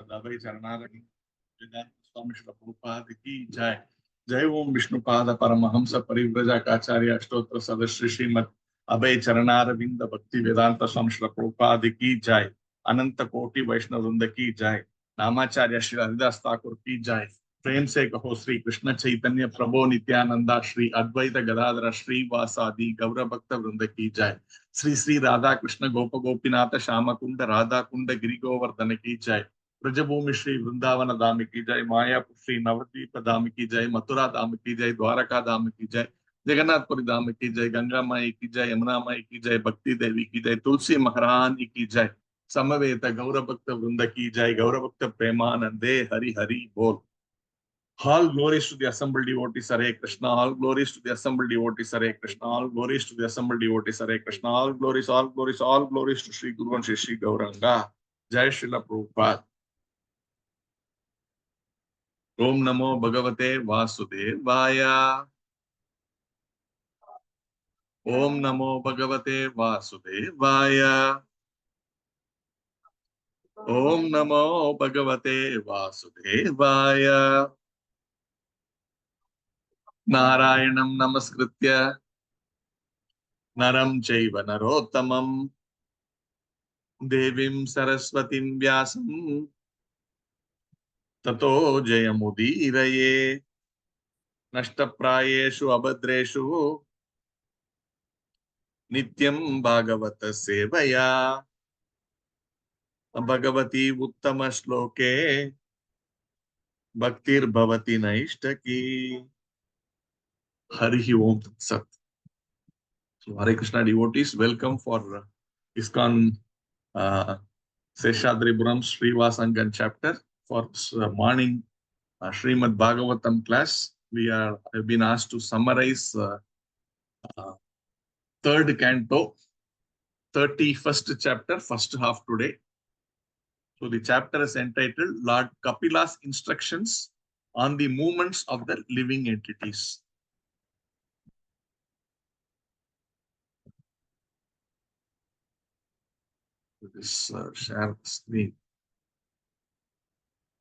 Madhava Charanarani Vedanta Swami Srila Prabhupada ki Jai. Jai Om Vishnupada Paramahamsa Parivraja Kacharya Ashtotra Sadashri Srimad Abhay Charanaravinda Bhakti Vedanta Swami Srila Prabhupada ki Jai. Ananta Koti Vaishnavrinda ki Jai. Namacharya Shri Haridas Thakur ki Jai. प्रेम से कहो श्री कृष्ण चैतन्य प्रभु नित्यानंदा श्री अद्वैत गदाधर श्री वासादि गौर भक्त वृंद की जय। श्री श्री राधा कृष्ण गोप गोपीनाथ श्याम कुंड राधा कुंड गिरि गोवर्धन की जय। ब्रजभूमि श्री वृंदावन धाम की जय। मायापुर श्री नवद्वीप धाम की जय। मथुरा धाम की जय। द्वारका धाम की जय। जगन्नाथपुरी धाम की जय। गंगा माई की जय। यमुना माई की जय। भक्ति देवी की जय। तुलसी महारानी की जय। समवेत गौर भक्त वृंद की जय। गौर भक्त प्रेमानंदे हरि हरि बोल। All glories to the assembled devotees, Hare Krishna. All glories to the assembled devotees, Hare Krishna. All glories to the assembled devotees, Hare Krishna. All glories, all glories, all glories to Sri Guru and Sri Sri Gauranga. Jai Srila Prabhupada. Om Namo Bhagavate Vasudevaya. Om Namo Bhagavate Vasudevaya. Om Namo Bhagavate Vasudevaya. Narayanam Namaskritya Naram Chaiva Narottamam Devim Saraswatim Vyasam Tato Jayamudiraye Nashtaprayeshu Abhadreshu Nityam Bhagavata Sevaya Bhagavati Uttama Shloke Bhaktir Bhavati Naishtaki. Hari Om Tat Sat. So Hare Krishna devotees, welcome for ISKCON Seshadripuram Srivasangan chapter for morning Srimad Bhagavatam class. We have been asked to summarize third canto, 31st chapter, first half today. So the chapter is entitled Lord Kapila's Instructions on the Movements of the Living Entities. This share the screen.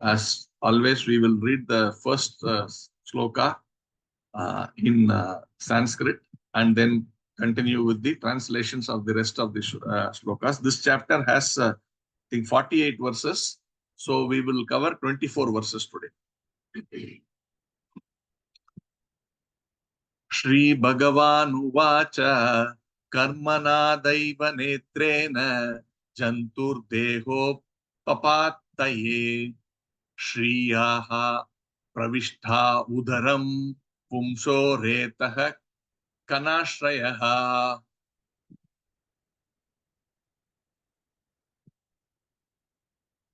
As always, we will read the first sloka in Sanskrit and then continue with the translations of the rest of the slokas. This chapter has, I think, 48 verses. So we will cover 24 verses today. Shri Bhagavan Uvacha Karmana Daiva Netrena Jantur Deho Papataye Shriyaha Pravishta Udaram Pumso Retaha Kanashrayaha.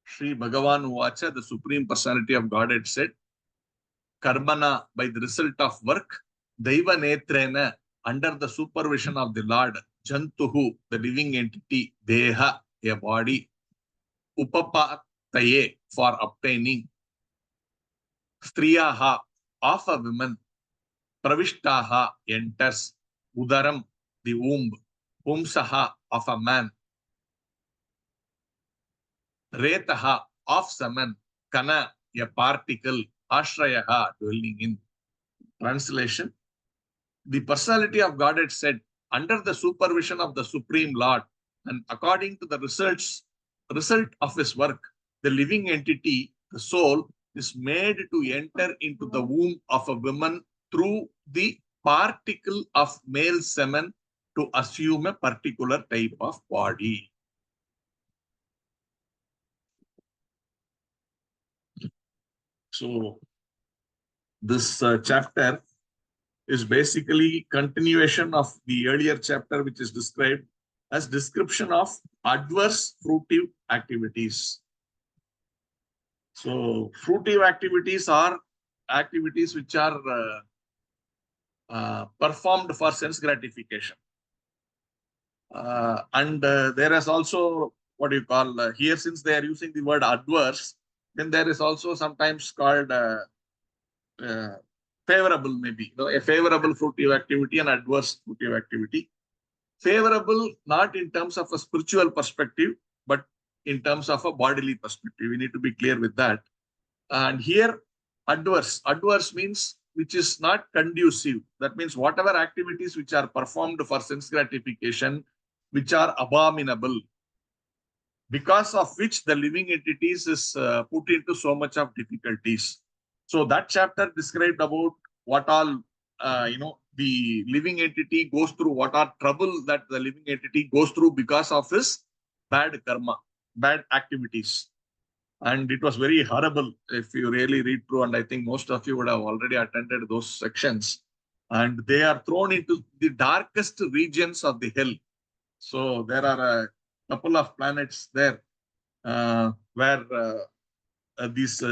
Shri Bhagavan Uvacha, the Supreme Personality of Godhead said, Karmana, by the result of work, Daiva Netrena, under the supervision of the Lord, Jantuhu, the living entity, Deha, a body, Upapataye, for obtaining, Striyaha, of a woman, Pravishtaha, enters, Udaram, the womb, Pumsaha, of a man, Retaha, of semen, Kana, a particle, Ashrayaha, dwelling in. Translation: the personality of Godhead said, under the supervision of the Supreme Lord and according to the result of his work, the living entity, the soul, is made to enter into the womb of a woman through the particle of male semen to assume a particular type of body. So this chapter is basically continuation of the earlier chapter, which is described as description of adverse fruitive activities. So fruitive activities are activities which are performed for sense gratification. And there is also what you call here, since they are using the word adverse, then there is also sometimes called favorable, maybe, a favorable fruitive activity and adverse fruitive activity. Favorable, not in terms of a spiritual perspective, but in terms of a bodily perspective. We need to be clear with that. And here, adverse. Adverse means which is not conducive. That means whatever activities which are performed for sense gratification, which are abominable, because of which the living entities is put into so much of difficulties. So that chapter described about what all, the living entity goes through, what are trouble that the living entity goes through because of his bad karma, bad activities. And it was very horrible if you really read through, and I think most of you would have already attended those sections. And they are thrown into the darkest regions of the hell. So there are a couple of planets there where these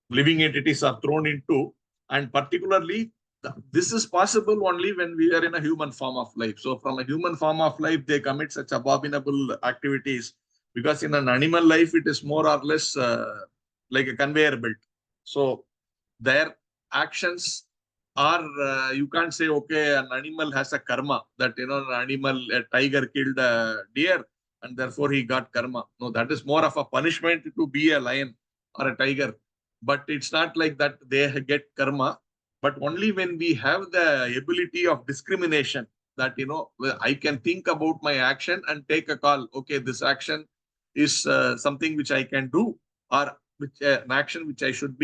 living entities are thrown into, and particularly this is possible only when we are in a human form of life. So from a human form of life, they commit such abominable activities, because in an animal life, it is more or less like a conveyor belt. So their actions are, you can't say, okay, an animal has a karma, that, a tiger killed a deer and therefore he got karma. No, that is more of a punishment to be a lion or a tiger. But it's not like that they get karma, but only when we have the ability of discrimination, that, I can think about my action and take a call. Okay, this action is something which I can do, or which an action which I should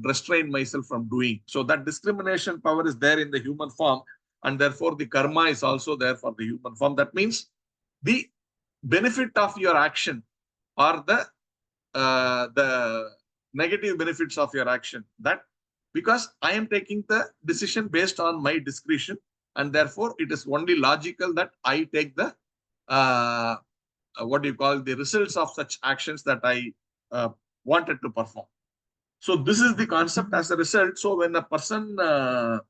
restrain myself from doing. So that discrimination power is there in the human form, and therefore the karma is also there for the human form. That means the benefit of your action, or the negative benefits of your action, that because I am taking the decision based on my discretion, and therefore it is only logical that I take the the results of such actions that I wanted to perform. So this is the concept as a result. So when a person does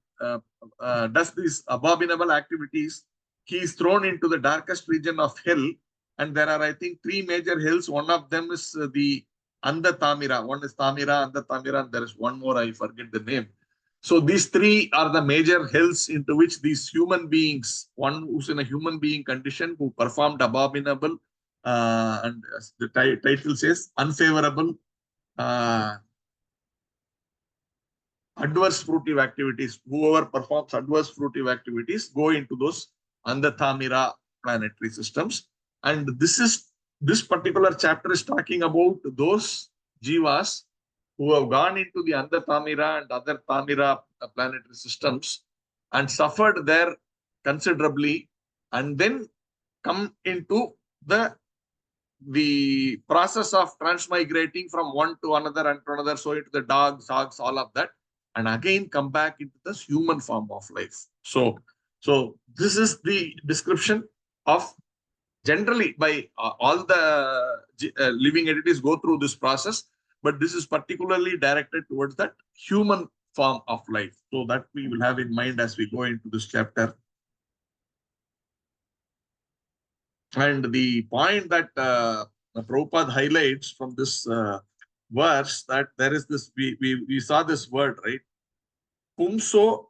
these abominable activities, he is thrown into the darkest region of hell. And there are, I think, three major hells. One of them is the Andha Tamira. One is Tamira, Andha Tamira, and there is one more, I forget the name. So these three are the major hells into which these human beings, one who's in a human being condition, who performed abominable, and as the title says, unfavorable, adverse fruitive activities. Whoever performs adverse fruitive activities go into those Andhathamira planetary systems. And this particular chapter is talking about those jivas who have gone into the Andhathamira and other Tamira planetary systems and suffered there considerably, and then come into the process of transmigrating from one to another and to another, so into the dogs, hogs, all of that, and again come back into this human form of life. So this is the description of, generally, by all the living entities go through this process, but this is particularly directed towards that human form of life. So that we will have in mind as we go into this chapter. And the point that Prabhupada highlights from this verse, that there is this, we saw this word, right? Pumso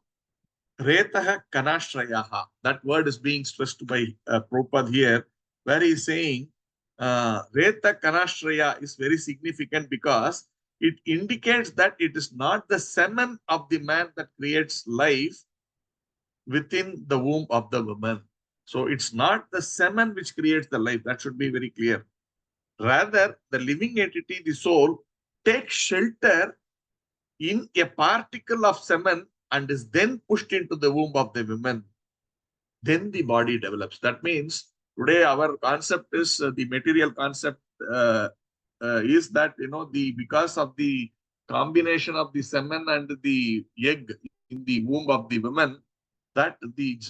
retaha kanashrayaha. That word is being stressed by Prabhupada here, where he is saying reta kanashraya is very significant, because it indicates that it is not the semen of the man that creates life within the womb of the woman. So it's not the semen which creates the life. That should be very clear. Rather, the living entity, the soul, takes shelter in a particle of semen and is then pushed into the womb of the woman. Then the body develops. That means today our concept is, the material concept is that, because of the combination of the semen and the egg in the womb of the woman, that the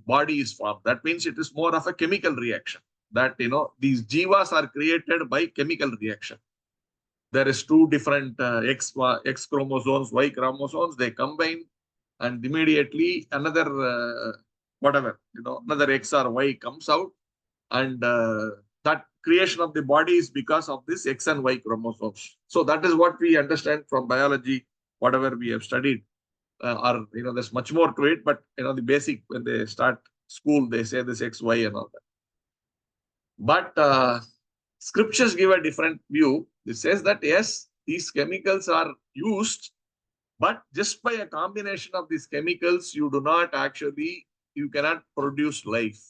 body is formed. That means it is more of a chemical reaction, that these jivas are created by chemical reaction. There is two different X chromosomes, Y chromosomes, they combine, and immediately another another X or Y comes out, and that creation of the body is because of this X and Y chromosomes. So that is what we understand from biology, whatever we have studied. Or there's much more to it, but the basic, when they start school, they say this X, Y, and all that. But scriptures give a different view. It says that yes, these chemicals are used, but just by a combination of these chemicals, you cannot produce life.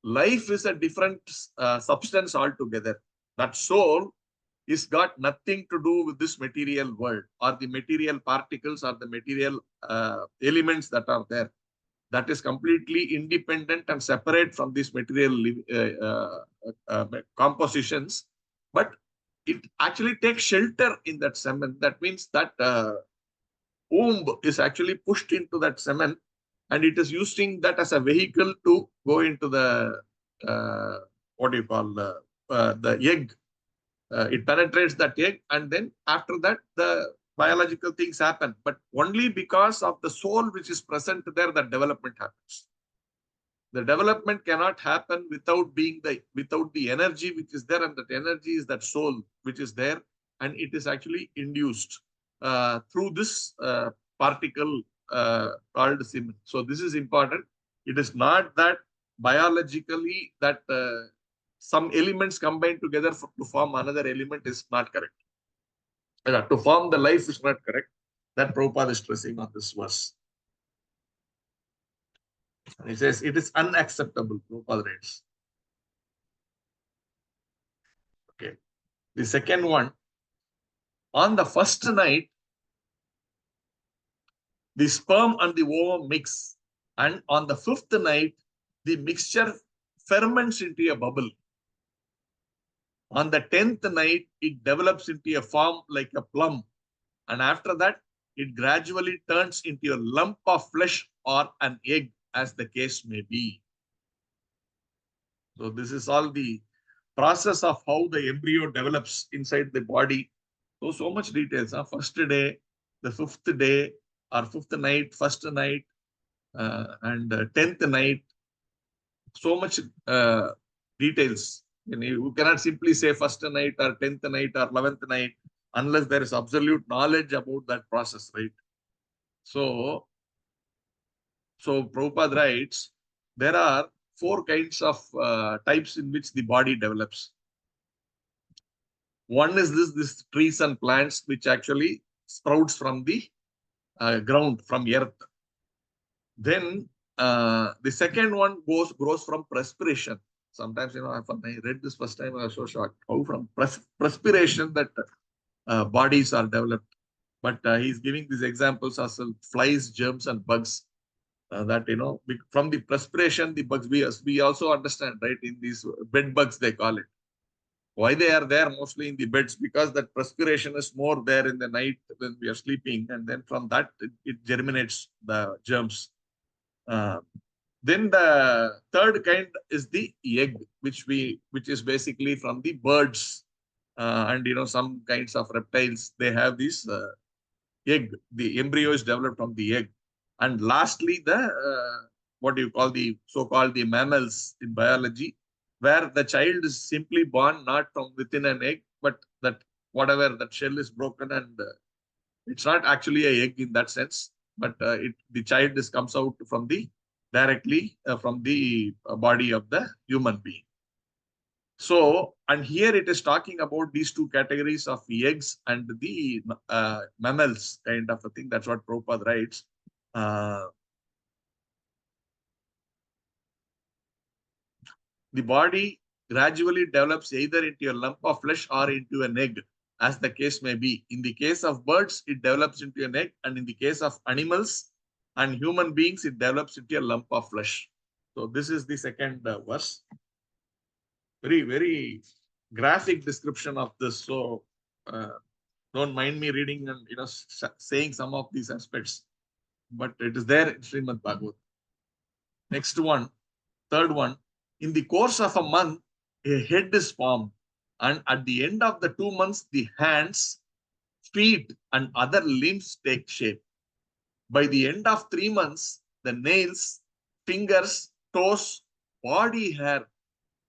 Life is a different substance altogether. That soul is got nothing to do with this material world or the material particles or the material elements that are there. That is completely independent and separate from these material compositions. But it actually takes shelter in that cement. That means that womb is actually pushed into that cement, and it is using that as a vehicle to go into the what do you call the egg. It penetrates that egg, and then after that the biological things happen. But only because of the soul which is present there, that development happens. The development cannot happen without the energy which is there, and that energy is that soul which is there, and it is actually induced through this particle called semen. So this is important. It is not that biologically that some elements combined together to form another element is not correct. To form the life is not correct. That Prabhupada is stressing on this verse. He says it is unacceptable, Prabhupada writes. Okay. The second one, on the first night, the sperm and the ovum mix, and on the fifth night, the mixture ferments into a bubble. On the 10th night, it develops into a form like a plum, and after that, it gradually turns into a lump of flesh or an egg, as the case may be. So this is all the process of how the embryo develops inside the body. So much details. First day, the fifth day, or fifth night, first night, and 10th night. So much details. You cannot simply say first night or 10th night or 11th night unless there is absolute knowledge about that process, right? So Prabhupada writes, there are 4 kinds of types in which the body develops. One is this trees and plants, which actually sprouts from the ground, from earth. Then the second one grows from perspiration. Sometimes, when I read this first time, I was so shocked how from perspiration that bodies are developed. But he's giving these examples as flies, germs, and bugs. That from the perspiration, the bugs, we also understand, right? In these bed bugs, they call it. Why they are there mostly in the beds? Because that perspiration is more there in the night when we are sleeping, and then from that it germinates the germs. Then the third kind is the egg, which is basically from the birds, and some kinds of reptiles. They have this egg. The embryo is developed from the egg. And lastly, the what do you call the so-called the mammals in biology, where the child is simply born not from within an egg, but that whatever that shell is broken, and it's not actually an egg in that sense, but the child comes out from directly from the body of the human being. So, and here it is talking about these 2 categories of eggs and the mammals kind of a thing. That's what Prabhupada writes. The body gradually develops either into a lump of flesh or into an egg, as the case may be. In the case of birds, it develops into an egg, and in the case of animals and human beings, it develops into a lump of flesh. So this is the second verse. Very, very graphic description of this. So don't mind me reading and saying some of these aspects, but it is there in Srimad Bhagavatam. Next one, third one. In the course of a month, a head is formed, and at the end of the 2 months, the hands, feet, and other limbs take shape. By the end of 3 months, the nails, fingers, toes, body hair,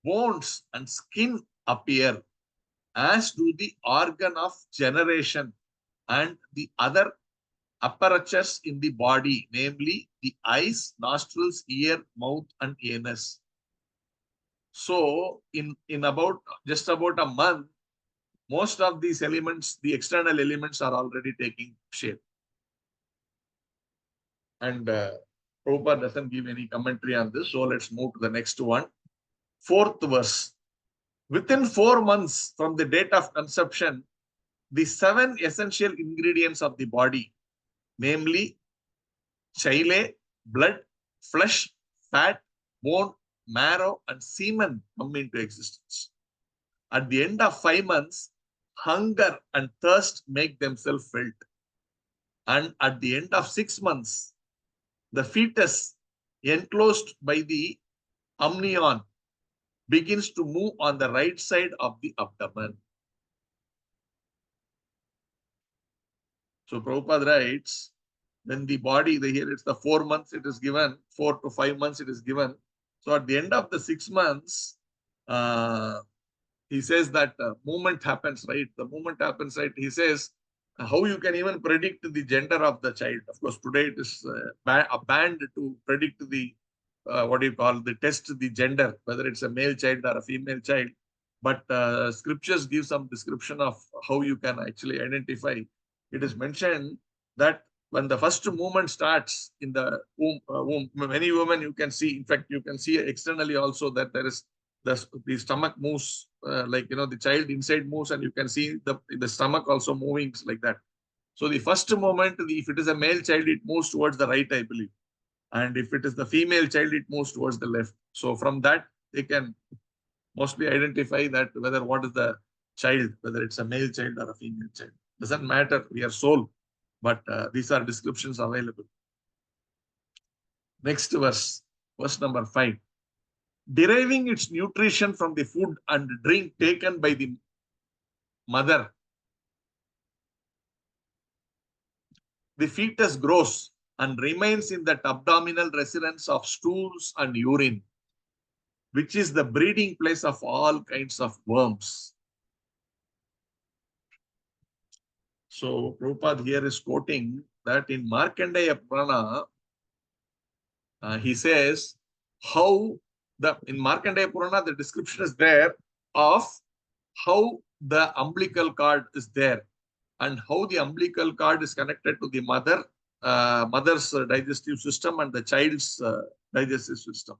bones, and skin appear, as do the organ of generation and the other apparatus in the body, namely the eyes, nostrils, ear, mouth, and anus. So in about just about a month, most of these elements, the external elements, are already taking shape. And Prabhupada doesn't give any commentary on this. So let's move to the next one. Fourth verse. Within 4 months from the date of conception, the 7 essential ingredients of the body, namely chyle, blood, flesh, fat, bone, marrow, and semen, come into existence. At the end of 5 months, hunger and thirst make themselves felt. And at the end of 6 months, the fetus enclosed by the amnion begins to move on the right side of the abdomen. So Prabhupada writes, when the body, here it's the 4 months it is given, 4 to 5 months it is given. So at the end of the 6 months, he says that movement happens, right? The movement happens, right? He says, how you can even predict the gender of the child. Of course, today it is banned to predict the, the test the gender, whether it's a male child or a female child. But scriptures give some description of how you can actually identify. It is mentioned that when the first movement starts in the womb, many women you can see, in fact, you can see externally also that there is the stomach moves, the child inside moves, and you can see the stomach also moving like that. So the first moment, if it is a male child, it moves towards the right, I believe. And if it is the female child, it moves towards the left. So from that, they can mostly identify that whether what is the child, whether it's a male child or a female child. Doesn't matter, we are soul. But these are descriptions available. Next verse number 5. Deriving its nutrition from the food and drink taken by the mother, the fetus grows and remains in that abdominal residence of stools and urine, which is the breeding place of all kinds of worms. So Prabhupada here is quoting that in Markandeya Purana, he says how in Markandeya Purana, the description is there of how the umbilical cord is there and how the umbilical cord is connected to the mother's digestive system and the child's digestive system,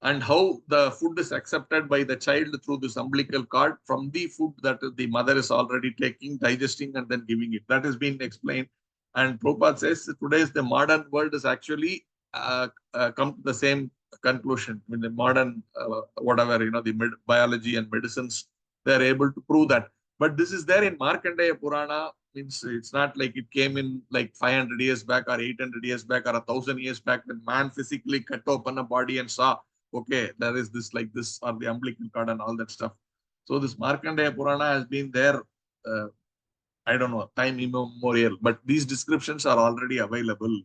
and how the food is accepted by the child through this umbilical cord from the food that the mother is already taking, digesting, and then giving it. That has been explained. And Prabhupada says today's the modern world is actually come to the same conclusion. I mean, the modern, the biology and medicines, they are able to prove that. But this is there in Markandeya Purana. Means it's not like it came in like 500 years back or 800 years back or 1,000 years back when man physically cut open a body and saw, okay, there is this like this or the umbilical cord and all that stuff. So this Markandeya Purana has been there, I don't know, time immemorial, but these descriptions are already available.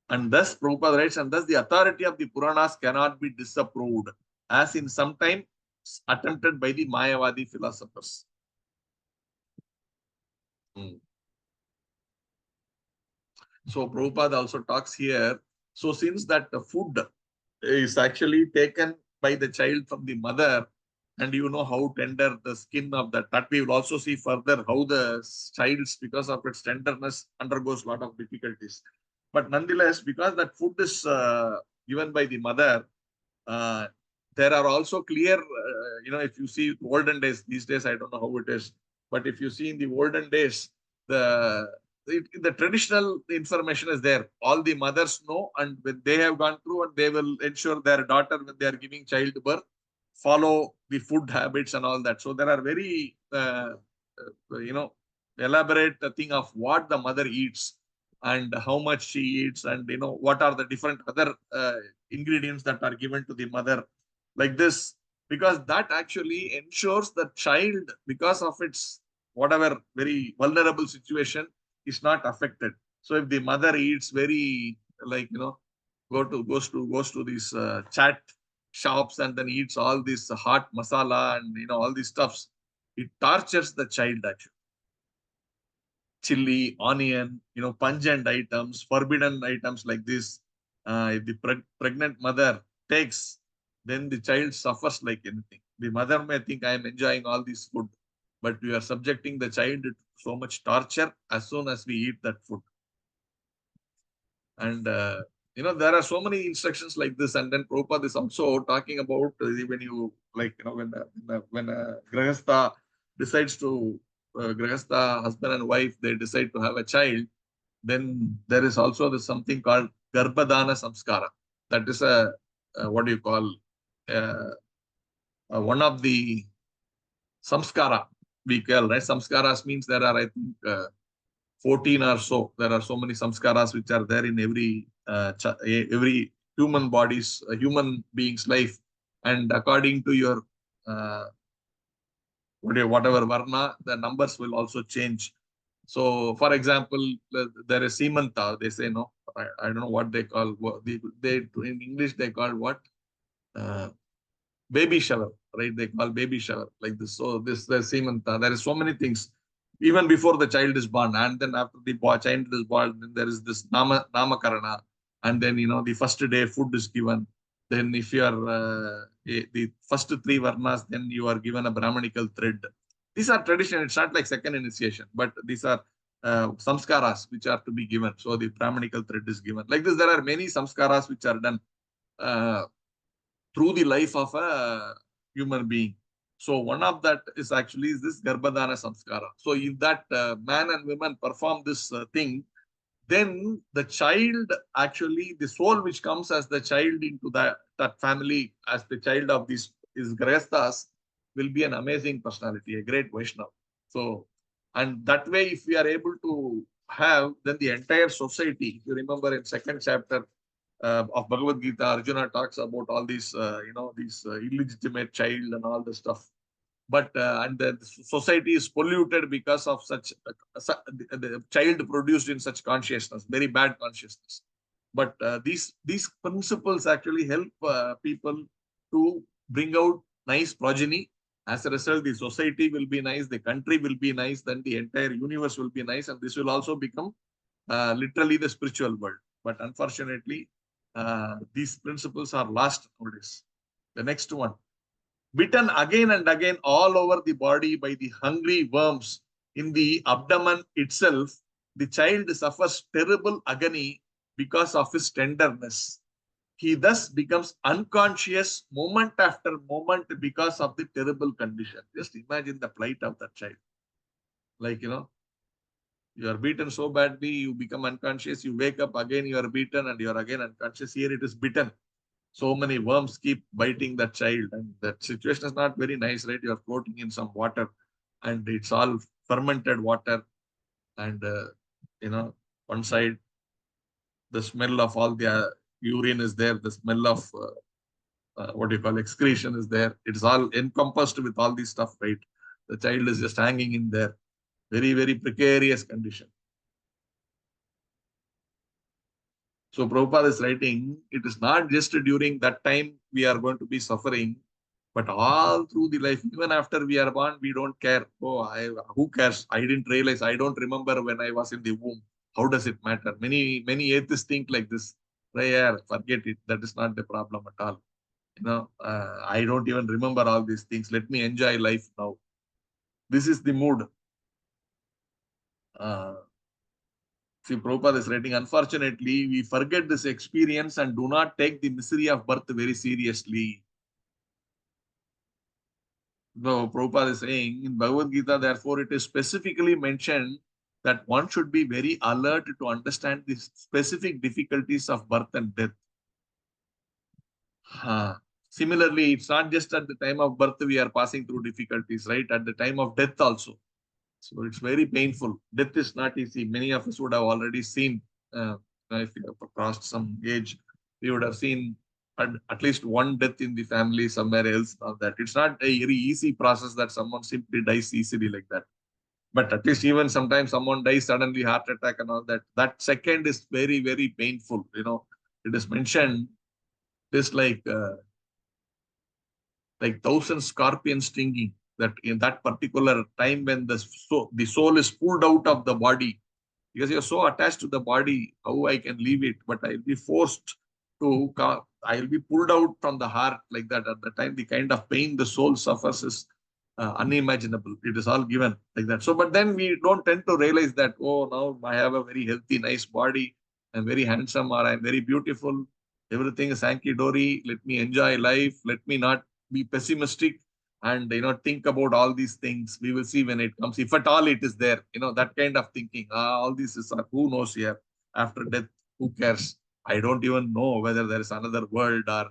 And thus, Prabhupada writes, and thus the authority of the Puranas cannot be disapproved, as in some time attempted by the Mayavadi philosophers. So Prabhupada also talks here. So since that the food is actually taken by the child from the mother, and you know how tender the skin of that we will also see further how the child, because of its tenderness, undergoes a lot of difficulties. But nonetheless, because that food is given by the mother, there are also clear, if you see olden days, these days, I don't know how it is, but if you see in the olden days, the traditional information is there. All the mothers know, and when they have gone through, and they will ensure their daughter, when they are giving childbirth, follow the food habits and all that. So there are very, elaborate thing of what the mother eats and how much she eats, and what are the different other ingredients that are given to the mother, like this, because that actually ensures the child, because of its whatever very vulnerable situation, is not affected. So if the mother eats very goes to these chat shops and then eats all this hot masala and all these stuffs, it tortures the child actually. Chili, onion, pungent items, forbidden items like this. If the pregnant mother takes, then the child suffers like anything. The mother may think I am enjoying all this food, but we are subjecting the child to so much torture as soon as we eat that food. And there are so many instructions like this. And then Prabhupada is also talking about when you when a grahastha decides to grahastha husband and wife, they decide to have a child, then there is also this something called garbhadana samskara. That is what do you call one of the samskara we call, right? Samskaras means there are, I think, 14 or so. There are so many samskaras which are there in every human human being's life. And according to your whatever varna, the numbers will also change. So, for example, there is Simanta. They say no. I don't know what they call. They in English they call what? Uh, Baby shower, right? They call baby shower like this. So this the Simanta. There is so many things even before the child is born, and then after the child is born, then there is this namakarana, and then the first day food is given. Then if you are the first three varnas, then you are given a brahmanical thread. These are tradition. It's not like second initiation, but these are samskaras which are to be given. So the brahmanical thread is given. Like this, there are many samskaras which are done through the life of a human being. So one of that is actually this Garbhadana Samskara. So if that man and women perform this thing, then the child actually, the soul which comes as the child into that family, as the child of these is Grahasthas, will be an amazing personality, a great Vaishnava. So, and that way, if we are able to have, then the entire society, if you remember in second chapter, of Bhagavad Gita, Arjuna talks about all these, these illegitimate child and all this stuff. But and the society is polluted because of such the child produced in such consciousness, very bad consciousness. But these principles actually help people to bring out nice progeny. As a result, the society will be nice, the country will be nice, then the entire universe will be nice, and this will also become literally the spiritual world. But unfortunately, these principles are lost nowadays. The next one, bitten again and again all over the body by the hungry worms in the abdomen itself, the child suffers terrible agony because of his tenderness. He thus becomes unconscious moment after moment because of the terrible condition. Just imagine the plight of that child. Like, you are beaten so badly, you become unconscious, you wake up again, you are beaten, and you are again unconscious. Here it is bitten. So many worms keep biting that child, and that situation is not very nice, right? You are floating in some water, and it's all fermented water, and one side, the smell of all the urine is there, the smell of what do you call excretion is there. It's all encompassed with all this stuff, right? The child is just hanging in there. Very, very precarious condition. So Prabhupada is writing, it is not just during that time we are going to be suffering, but all through the life, even after we are born, we don't care. Oh, who cares? I didn't realize. I don't remember when I was in the womb. How does it matter? Many atheists think like this. Yeah, forget it. That is not the problem at all. I don't even remember all these things. Let me enjoy life now. This is the mood. See, Prabhupada is writing, unfortunately, we forget this experience and do not take the misery of birth very seriously. No, Prabhupada is saying in Bhagavad Gita, therefore, it is specifically mentioned that one should be very alert to understand the specific difficulties of birth and death. Similarly, it's not just at the time of birth we are passing through difficulties, right? At the time of death also. So it's very painful. Death is not easy. Many of us would have already seen, if you have crossed some age, we would have seen at least one death in the family somewhere else. Now that it's not a very easy process that someone simply dies easily like that. But at least even sometimes someone dies suddenly, heart attack and all that. That second is very, very painful. It is mentioned. It's like 1,000 scorpions stinging. that in that particular time when the soul is pulled out of the body, because you're so attached to the body, how I can leave it? But I'll be forced to, I'll be pulled out from the heart like that. At the time, the kind of pain the soul suffers is unimaginable. It is all given like that. So, but then we don't tend to realize that, oh, now I have a very healthy, nice body. I'm very handsome or I'm very beautiful. Everything is hanky dory. Let me enjoy life. Let me not be pessimistic and think about all these things. We will see when it comes, if at all it is there, that kind of thinking. All this is who knows here after death, who cares? I don't even know whether there is another world or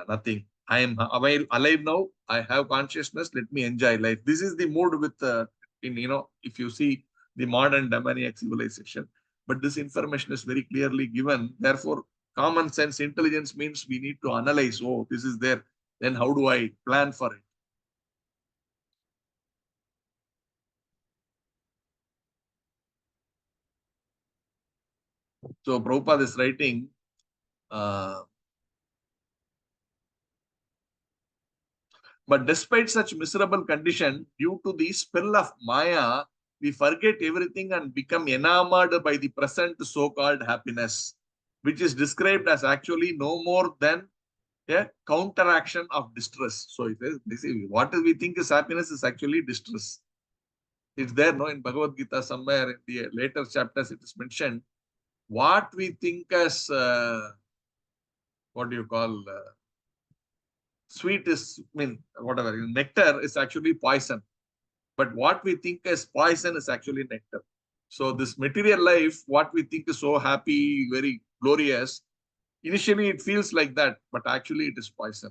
nothing. I am alive now. I have consciousness. Let me enjoy life. This is the mood with if you see the modern demoniac civilization. But this information is very clearly given. Therefore, common sense intelligence means we need to analyze. Oh, this is there. Then how do I plan for it? So Prabhupada is writing, uh, but despite such miserable condition, due to the spell of Maya, we forget everything and become enamored by the present so-called happiness, which is described as actually no more than a counteraction of distress. So it is, what we think is happiness is actually distress. It's there, no, in Bhagavad Gita somewhere in the later chapters it is mentioned. What we think as, what do you call, sweet is, I mean, whatever, nectar is actually poison. But what we think as poison is actually nectar. So this material life, what we think is so happy, very glorious, initially it feels like that, but actually it is poison.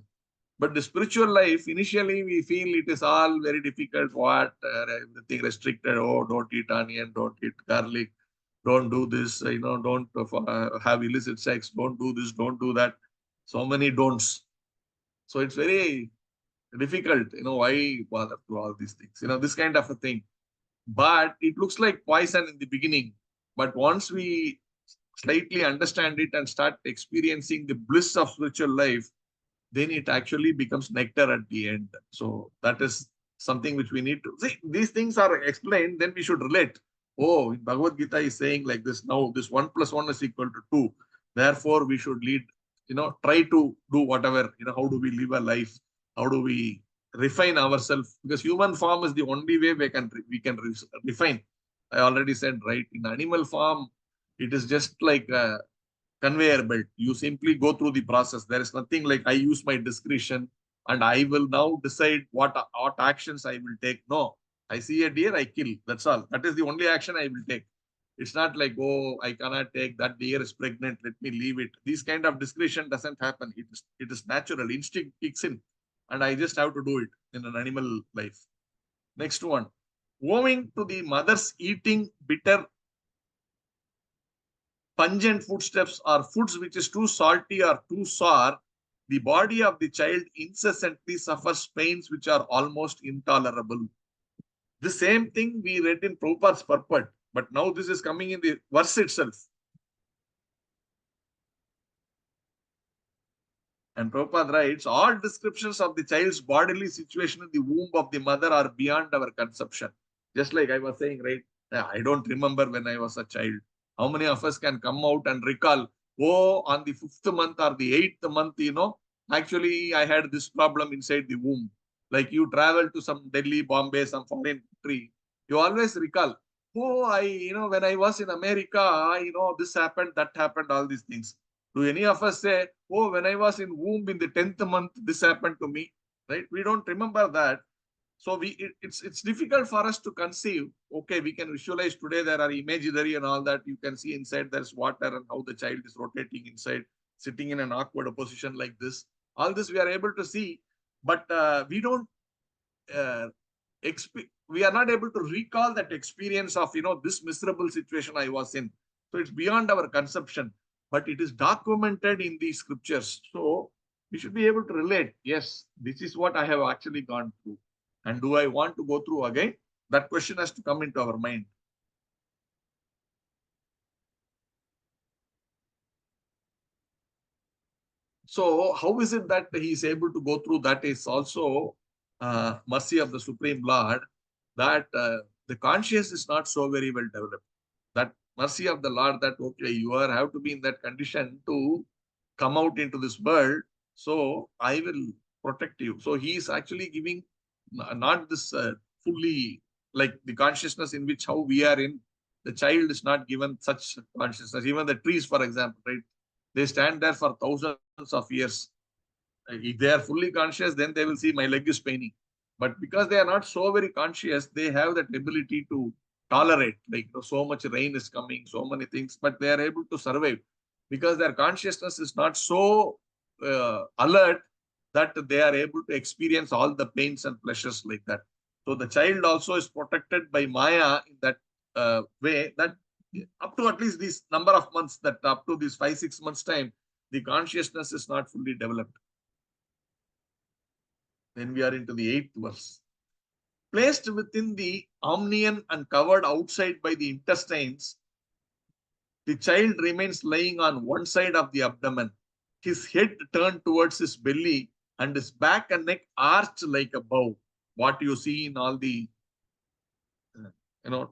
But the spiritual life, initially we feel it is all very difficult, everything restricted. Oh, don't eat onion, don't eat garlic, don't do this, don't have illicit sex, don't do this, don't do that. So many don'ts. So it's very difficult, why bother to all these things, this kind of a thing. But it looks like poison in the beginning. But once we slightly understand it and start experiencing the bliss of spiritual life, then it actually becomes nectar at the end. So that is something which we need to see. These things are explained, then we should relate. Oh, Bhagavad Gita is saying like this. Now, this 1 + 1 is equal to 2. Therefore, we should lead, try to do whatever, how do we live a life? How do we refine ourselves? Because human form is the only way we can refine. I already said, right? In animal form, it is just like conveyor belt. You simply go through the process. There is nothing like I use my discretion and I will now decide what actions I will take. No, I see a deer, I kill. That's all. That is the only action I will take. It's not like, oh, I cannot take that deer is pregnant. Let me leave it. This kind of discretion doesn't happen. It is natural. Instinct kicks in, and I just have to do it in an animal life. Next one, owing to the mother's eating bitter pungent foodstuffs or foods which is too salty or too sour, the body of the child incessantly suffers pains which are almost intolerable. The same thing we read in Prabhupada's purport, but now this is coming in the verse itself. And Prabhupada writes, all descriptions of the child's bodily situation in the womb of the mother are beyond our conception. Just like I was saying, right? I don't remember when I was a child. How many of us can come out and recall, oh, on the 5th month or the 8th month, actually I had this problem inside the womb. Like you travel to some Delhi, Bombay, some foreign country, you always recall, oh, when I was in America, this happened, that happened, all these things. Do any of us say, oh, when I was in womb in the 10th month, this happened to me, right? We don't remember that. So it's difficult for us to conceive. Okay, we can visualize today there are imaginary and all that. You can see inside there's water and how the child is rotating inside, sitting in an awkward position like this. All this we are able to see, but we don't uh, we are not able to recall that experience of this miserable situation I was in. So it's beyond our conception, but it is documented in the scriptures. So we should be able to relate. Yes, this is what I have actually gone through, and do I want to go through again? That question has to come into our mind. So how is it that he is able to go through? That is also mercy of the Supreme Lord, that the conscience is not so very well developed. That mercy of the Lord, that okay, you are have to be in that condition to come out into this world, so I will protect you. So he is actually giving not this fully like the consciousness in which how we are in. The child is not given such consciousness. Even the trees, for example, right? They stand there for thousands of years. If they are fully conscious, then they will see my leg is paining. But because they are not so very conscious, they have that ability to tolerate. Like so much rain is coming, so many things, but they are able to survive because their consciousness is not so alert that they are able to experience all the pains and pleasures like that. So the child also is protected by Maya in that way, that up to at least this number of months, that up to this 5, 6 months time, the consciousness is not fully developed. Then we are into the 8th verse. Placed within the omnium and covered outside by the intestines, the child remains lying on one side of the abdomen, his head turned towards his belly, and his back and neck arched like a bow. What you see in all the,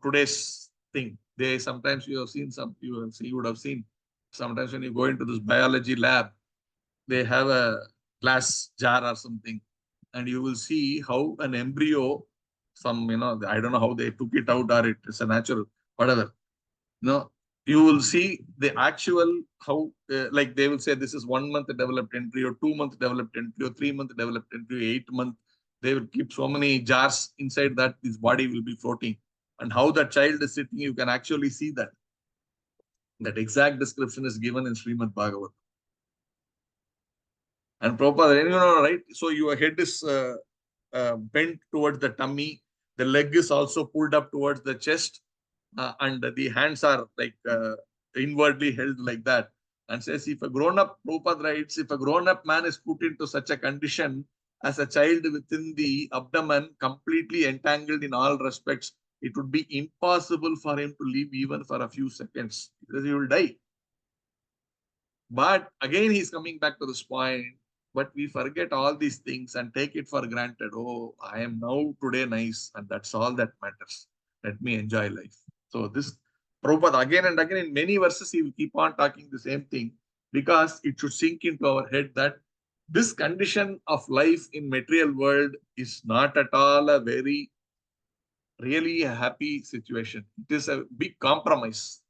today's thing. They sometimes you have seen some, you would have seen sometimes when you go into this biology lab, they have a glass jar or something, and you will see how an embryo, I don't know how they took it out or it is a natural, whatever. You will see the actual how, like they will say this is 1 month developed embryo, 2 month developed embryo, 3 month developed embryo, 8 month. They will keep so many jars inside that this body will be floating. And how the child is sitting, you can actually see that. That exact description is given in Srimad Bhagavatam. And Prabhupada, right? So your head is bent towards the tummy. The leg is also pulled up towards the chest. And the hands are like inwardly held like that. And says, if a grown-up, Prabhupada writes, if a grown-up man is put into such a condition as a child within the abdomen, completely entangled in all respects, it would be impossible for him to live even for a few seconds because he will die. But again, he's coming back to this point. But we forget all these things and take it for granted. Oh, I am now today nice, and that's all that matters. Let me enjoy life. So this Prabhupada again and again in many verses, he will keep on talking the same thing because it should sink into our head that this condition of life in material world is not at all a very really a happy situation. It is a big compromise.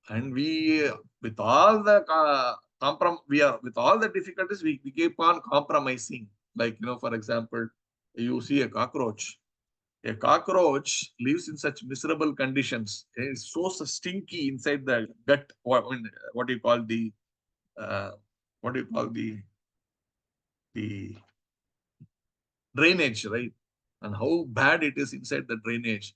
And we, with all the with all the difficulties, we keep on compromising. Like, for example, you see a cockroach. A cockroach lives in such miserable conditions. It's so stinky inside the gut. What do you call the, uh, what do you call the drainage, right? And how bad it is inside the drainage.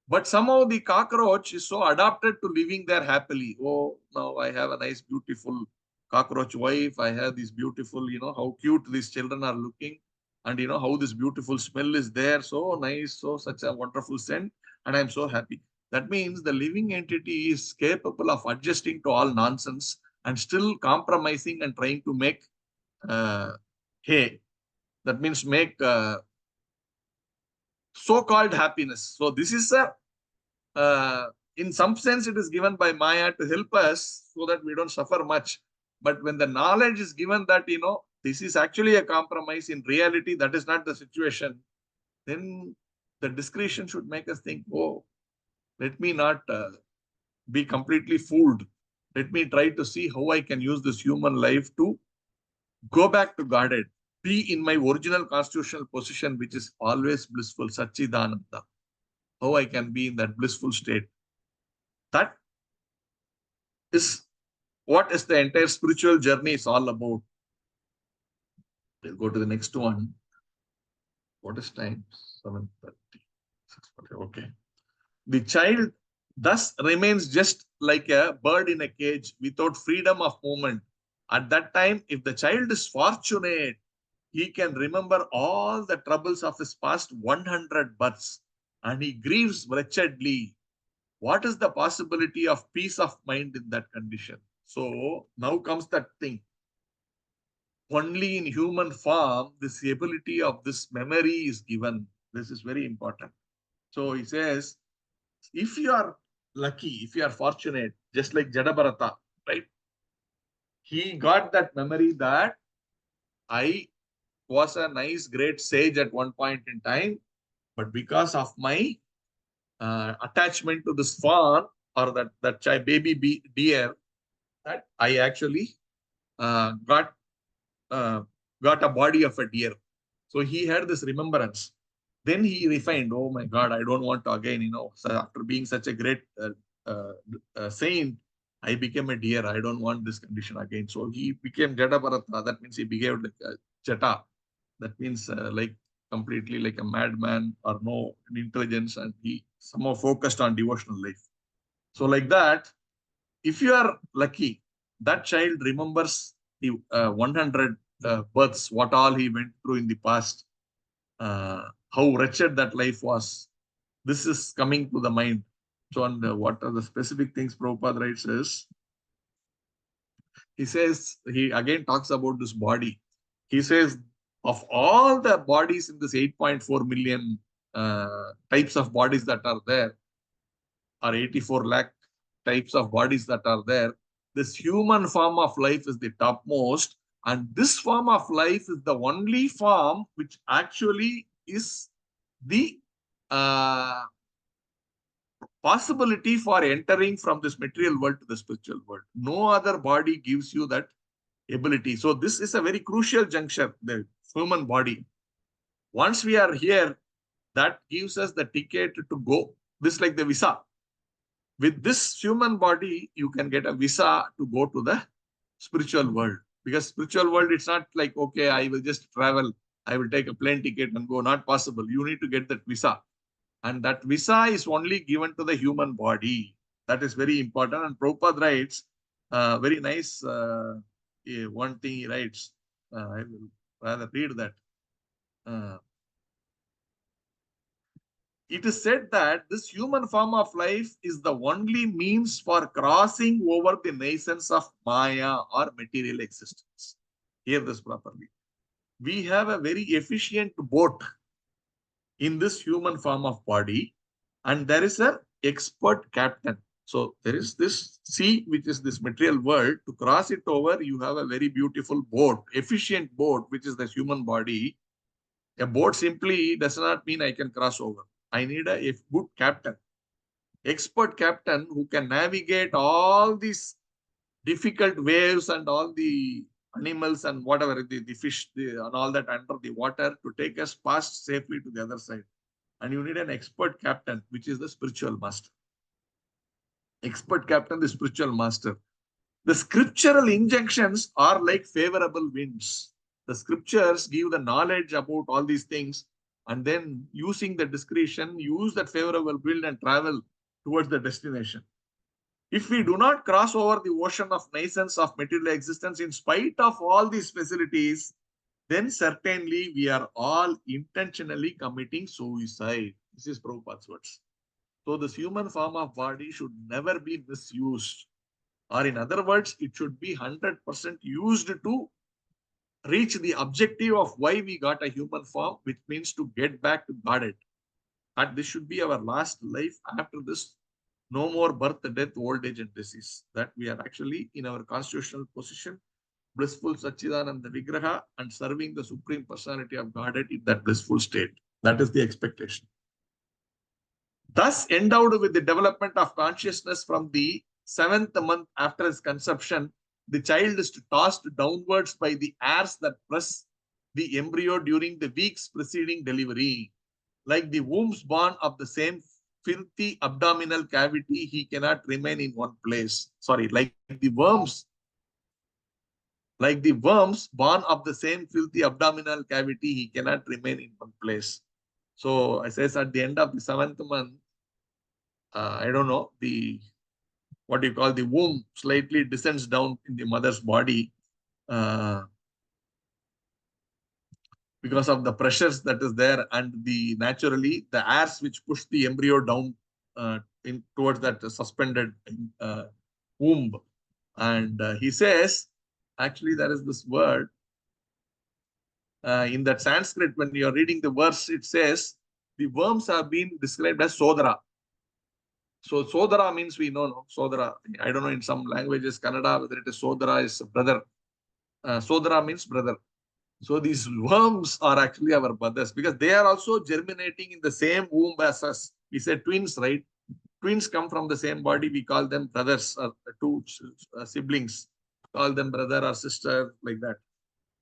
But somehow the cockroach is so adapted to living there happily. Oh, now I have a nice, beautiful cockroach wife. I have this beautiful, how cute these children are looking. And how this beautiful smell is there. So nice, so such a wonderful scent. And I'm so happy. That means the living entity is capable of adjusting to all nonsense and still compromising and trying to make hay. That means make so-called happiness. So this is in some sense, it is given by Maya to help us so that we don't suffer much. But when the knowledge is given that, this is actually a compromise, in reality, that is not the situation, then the discretion should make us think, oh, let me not be completely fooled. Let me try to see how I can use this human life to go back to Godhead, be in my original constitutional position, which is always blissful, Satchidananda. How I can be in that blissful state. That is what is the entire spiritual journey is all about. We'll go to the next one. What is time? 7:30. 6:40. Okay. The child thus remains just like a bird in a cage without freedom of movement. At that time, if the child is fortunate, he can remember all the troubles of his past 100 births and he grieves wretchedly. What is the possibility of peace of mind in that condition? So now comes that thing. only in human form, this ability of this memory is given. This is very important. So he says, if you are lucky, if you are fortunate, just like Jadabharata, right? He got that memory that I was a nice, great sage at one point in time, but because of my attachment to this fawn or that baby deer, that I actually got uh, got a body of a deer. So he had this remembrance. Then he refined, oh my God, I don't want to again, so after being such a great uh, saint, I became a deer. I don't want this condition again. So he became Jada Bharata. That means he behaved like a Jata. That means like completely like a madman or no intelligence. And he somehow focused on devotional life. So like that, if you are lucky, that child remembers the 100 births, what all he went through in the past, how wretched that life was. This is coming to the mind. So, and what are the specific things Prabhupada writes is, he says, he again talks about this body. He says, of all the bodies in this 8.4 million types of bodies that are there, or 84 lakh types of bodies that are there, this human form of life is the topmost. And this form of life is the only form which actually is the uh, possibility for entering from this material world to the spiritual world. No other body gives you that ability. So this is a very crucial juncture, the human body. Once we are here, that gives us the ticket to go. This is like the visa. With this human body, you can get a visa to go to the spiritual world. Because spiritual world, it's not like, okay, I will just travel. I will take a plane ticket and go. Not possible. You need to get that visa. And that visa is only given to the human body. That is very important. And Prabhupada writes, very nice, one thing he writes. I will rather read that. It is said that this human form of life is the only means for crossing over the nations of Maya or material existence. Hear this properly. We have a very efficient boat in this human form of body, and there is an expert captain. So there is this sea, which is this material world. To cross it over, you have a very beautiful boat, efficient boat, which is the human body. A boat simply does not mean I can cross over. I need a good captain, expert captain who can navigate all these difficult waves and all the animals and whatever, the fish and all that under the water to take us past safely to the other side. And you need an expert captain, which is the spiritual master. Expert captain, the spiritual master. The scriptural injunctions are like favorable winds. The scriptures give the knowledge about all these things, and then using the discretion, use that favorable wind and travel towards the destination. If we do not cross over the ocean of nations of material existence in spite of all these facilities, then certainly we are all intentionally committing suicide. This is Prabhupada's words. So this human form of body should never be misused. Or in other words, it should be 100% used to reach the objective of why we got a human form, which means to get back to Godhead. And this should be our last life. After this, no more birth, death, old age, and disease. That we are actually in our constitutional position, blissful Sachidananda Vigraha, and serving the Supreme Personality of Godhead in that blissful state. That is the expectation. Thus, endowed with the development of consciousness from the 7th month after his conception, the child is tossed downwards by the airs that press the embryo during the weeks preceding delivery. Like the wombs born of the same filthy abdominal cavity, he cannot remain in one place. Sorry, like the worms born of the same filthy abdominal cavity, he cannot remain in one place. So, I says at the end of the 7th month, I don't know, what you call the womb slightly descends down in the mother's body because of the pressures that is there, and naturally the airs which push the embryo down in towards that suspended womb. And he says, actually there is this word, In that Sanskrit, when you are reading the verse, it says the worms have been described as Sodara. So Sodara means we know, no? Sodara. I don't know in some languages, Kannada, whether it is Sodara is brother. Sodara means brother. So these worms are actually our brothers because they are also germinating in the same womb as us. We said twins, right? Twins come from the same body. We call them brothers or two siblings. Call them brother or sister like that.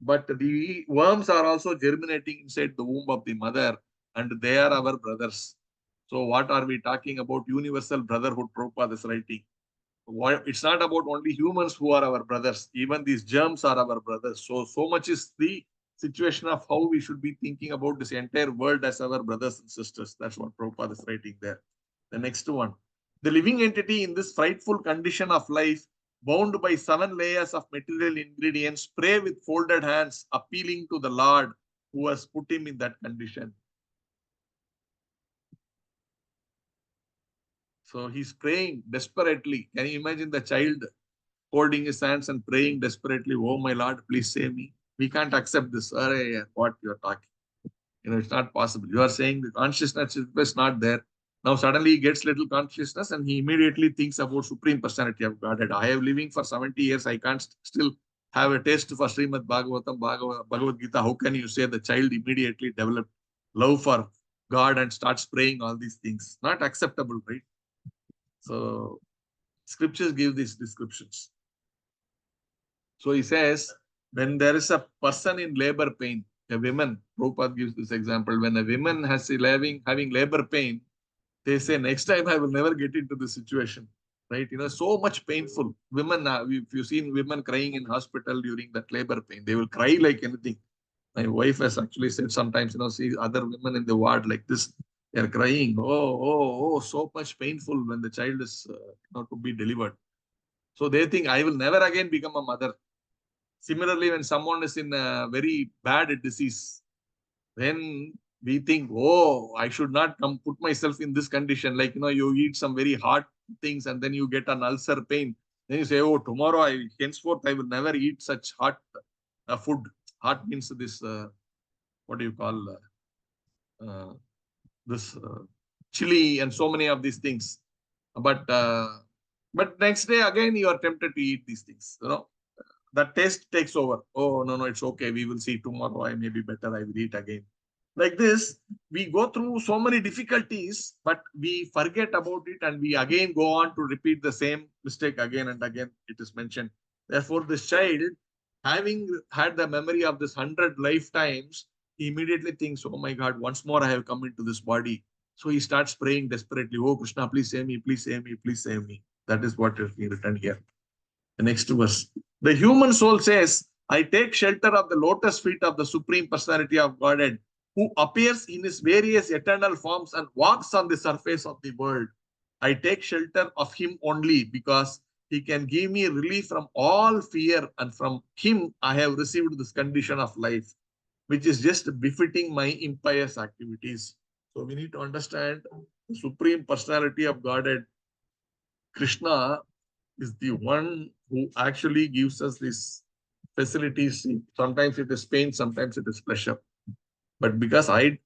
But the worms are also germinating inside the womb of the mother, and they are our brothers. So what are we talking about? Universal brotherhood, Prabhupada is writing. It's not about only humans who are our brothers. Even these germs are our brothers. So much is the situation of how we should be thinking about this entire world as our brothers and sisters. That's what Prabhupada is writing there. The next one. The living entity in this frightful condition of life, bound by 7 layers of material ingredients, pray with folded hands, appealing to the Lord who has put him in that condition. So he's praying desperately. Can you imagine the child holding his hands and praying desperately, "Oh my Lord, please save me"? We can't accept this. What you're talking. It's not possible. You are saying the consciousness is not there. Now suddenly he gets little consciousness and he immediately thinks about Supreme Personality of Godhead. I have living for 70 years. I can't still have a taste for Srimad Bhagavatam, Bhagavad Gita. How can you say the child immediately developed love for God and starts praying all these things? Not acceptable, right? So scriptures give these descriptions. So he says, when there is a person in labor pain, a woman, Prabhupada gives this example, when a woman has having labor pain, they say, next time I will never get into this situation, right? So much painful. Women, if you've seen women crying in hospital during that labor pain, they will cry like anything. My wife has actually said sometimes, see other women in the ward like this, they're crying. Oh, so much painful when the child is to be delivered. So they think, I will never again become a mother. Similarly, when someone is in a very bad disease, then we think, oh, I should not come put myself in this condition. Like, you eat some very hot things and then you get an ulcer pain. Then you say, oh, tomorrow, henceforth, I will never eat such hot food. Hot means this, what do you call, this chili and so many of these things. But next day, again, you are tempted to eat these things, that taste takes over. Oh, no, it's okay. We will see tomorrow. I may be better. I will eat again. Like this, we go through so many difficulties, but we forget about it and we again go on to repeat the same mistake again and again. It is mentioned. Therefore, this child, having had the memory of this 100 lifetimes, he immediately thinks, oh my God, once more I have come into this body. So he starts praying desperately, oh Krishna, please save me, please save me, please save me. That is what is written here. The next verse. The human soul says, I take shelter of the lotus feet of the Supreme Personality of Godhead, who appears in his various eternal forms and walks on the surface of the world. I take shelter of him only because he can give me relief from all fear, and from him I have received this condition of life, which is just befitting my impious activities. So we need to understand the Supreme Personality of Godhead. Krishna is the one who actually gives us these facilities. Sometimes it is pain, sometimes it is pleasure. But because I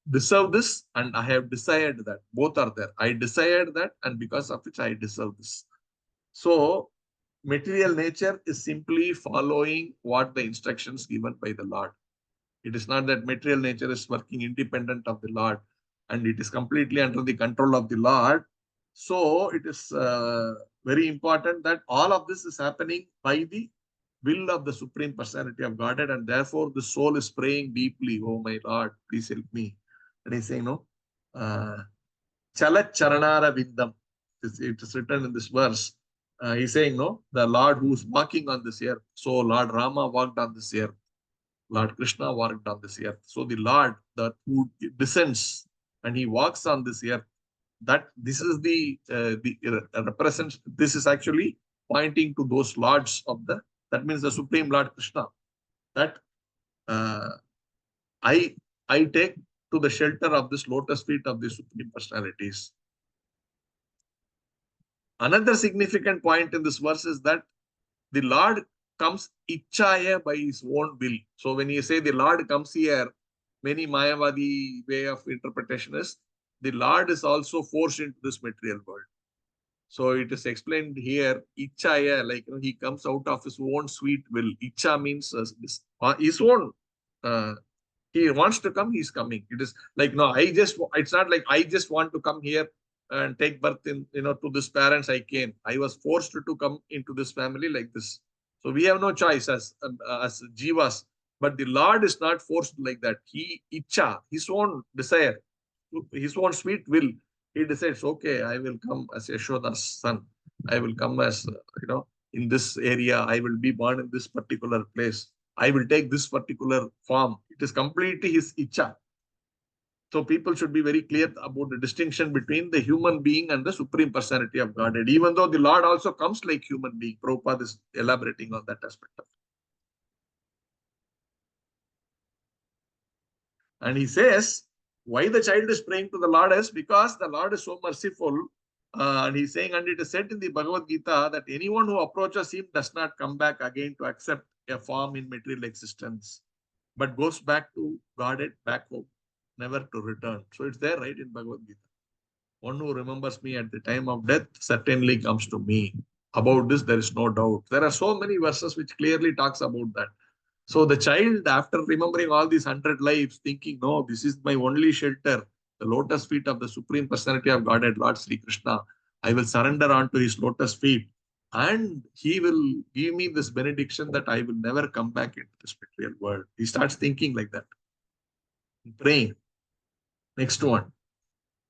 deserve this and I have desired that, both are there. I desired that, and because of which I deserve this. So material nature is simply following what the instructions given by the Lord. It is not that material nature is working independent of the Lord and it is completely under the control of the Lord. So it is very important that all of this is happening by the will of the Supreme Personality of Godhead, and therefore the soul is praying deeply, oh my Lord, please help me. And he's saying, Chalat Charanara Vindam. It is written in this verse. He's saying, the Lord who is walking on this earth. So Lord Rama walked on this earth. Lord Krishna walked on this earth. So the Lord that who descends and he walks on this earth, that this is the represents. This is actually pointing to those lords of that means the Supreme Lord Krishna. That I take to the shelter of this lotus feet of the Supreme Personalities. Another significant point in this verse is that the Lord comes Ichaya by his own will. So when you say the Lord comes here, many Mayavadi way of interpretation is the Lord is also forced into this material world. So it is explained here, Ichaya, like he comes out of his own sweet will. Icha means his own. Uh, he wants to come, he's coming. It is like, no, it's not like I just want to come here and take birth in, to this parents I came. I was forced to come into this family like this. So we have no choice as jivas. But the Lord is not forced like that. He, Icha, his own desire, his own sweet will, he decides, okay, I will come as Yashoda's son. I will come as, in this area. I will be born in this particular place. I will take this particular form. It is completely his Icha. So people should be very clear about the distinction between the human being and the Supreme Personality of Godhead. Even though the Lord also comes like human being. Prabhupada is elaborating on that aspect of it. And he says, why the child is praying to the Lord is because the Lord is so merciful. And he's saying, and it is said in the Bhagavad Gita that anyone who approaches him does not come back again to accept a form in material existence, but goes back to Godhead, back home, never to return. So it's there, right, in Bhagavad Gita. One who remembers me at the time of death certainly comes to me. About this, there is no doubt. There are so many verses which clearly talks about that. So the child, after remembering all these 100 lives, thinking, no, this is my only shelter, the lotus feet of the Supreme Personality of Godhead, Lord Sri Krishna, I will surrender onto his lotus feet. And he will give me this benediction that I will never come back into this material world. He starts thinking like that, praying. Next one.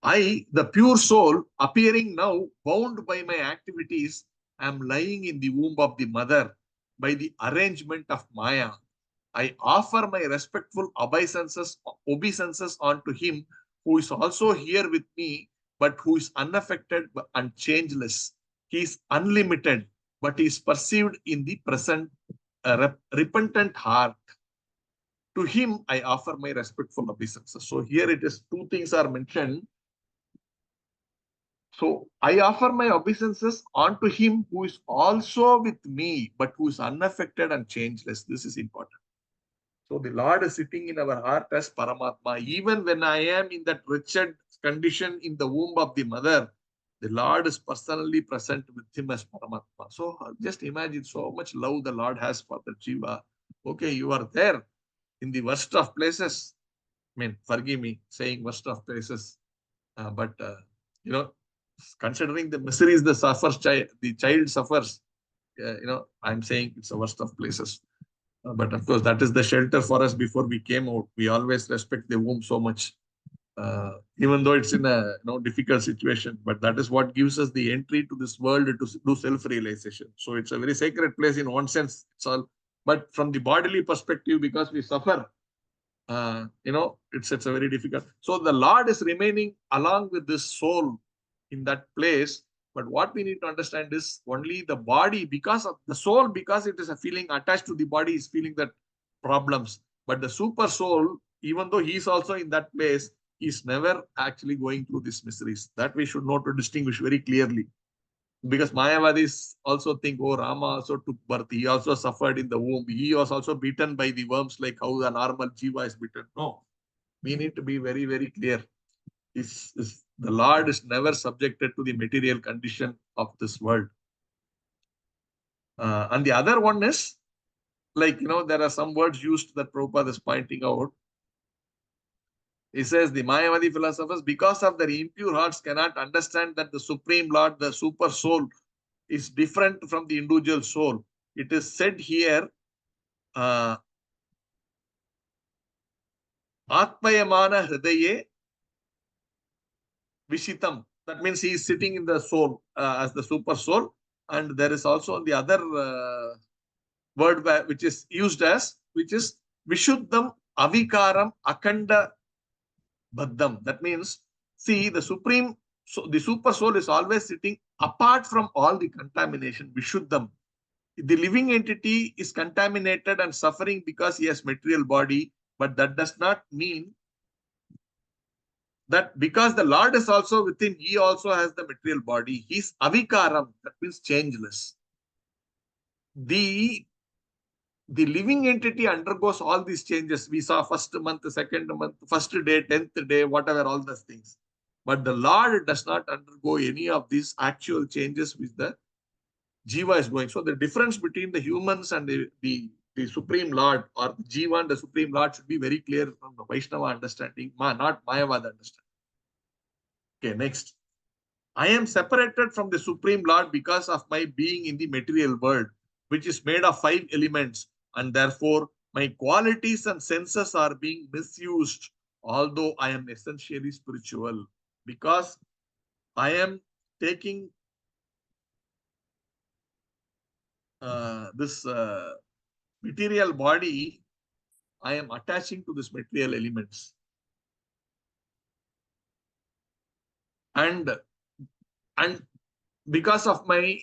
I, the pure soul, appearing now, bound by my activities, am lying in the womb of the mother by the arrangement of Maya. I offer my respectful obeisances unto him who is also here with me, but who is unaffected and changeless. He is unlimited, but he is perceived in the present repentant heart. To him, I offer my respectful obeisances. So here it is, two things are mentioned. So I offer my obeisances unto him who is also with me, but who is unaffected and changeless. This is important. So the Lord is sitting in our heart as Paramatma. Even when I am in that wretched condition in the womb of the mother, the Lord is personally present with him as Paramatma. So just imagine so much love the Lord has for the Jiva. Okay, you are there in the worst of places. I mean, forgive me saying worst of places, but considering the miseries the child suffers, I'm saying it's the worst of places. But of course, that is the shelter for us before we came out. We always respect the womb so much, even though it's in a difficult situation. But that is what gives us the entry to this world to do self-realization. So it's a very sacred place in one sense. It's all, but from the bodily perspective, because we suffer, it's a very difficult. So the Lord is remaining along with this soul in that place. But what we need to understand is only the body, because of the soul, because it is a feeling attached to the body, is feeling that problems. But the super soul, even though he is also in that place, is never actually going through these miseries. That we should know to distinguish very clearly. Because Mayavadis also think, oh, Rama also took birth. He also suffered in the womb. He was also beaten by the worms like how a normal jiva is beaten. No, we need to be very, very clear. The Lord is never subjected to the material condition of this world. And the other one is, like, there are some words used that Prabhupada is pointing out. He says the Mayavadi philosophers, because of their impure hearts, cannot understand that the Supreme Lord, the super soul, is different from the individual soul. It is said here, Atmayamana Hridaye Vishitam. That means he is sitting in the soul as the super soul. And there is also the other word which is used as, which is Vishuddham Avikaram Akanda Baddham. That means, see, the supreme, so the super soul is always sitting apart from all the contamination, Vishuddham. The living entity is contaminated and suffering because he has material body, but that does not mean that because the Lord is also within, he also has the material body. He's avikaram, that means changeless. The the living entity undergoes all these changes. We saw first month, second month, first day, 10th day, whatever, all those things. But the Lord does not undergo any of these actual changes which the Jiva is going. So the difference between the humans and the Supreme Lord, or the Jiva and the Supreme Lord, should be very clear from the Vaishnava understanding, not Mayavada understanding. Okay, next. I am separated from the Supreme Lord because of my being in the material world, which is made of 5 elements, and therefore my qualities and senses are being misused, although I am essentially spiritual. Because I am taking this material body, I am attaching to this material elements. And because of my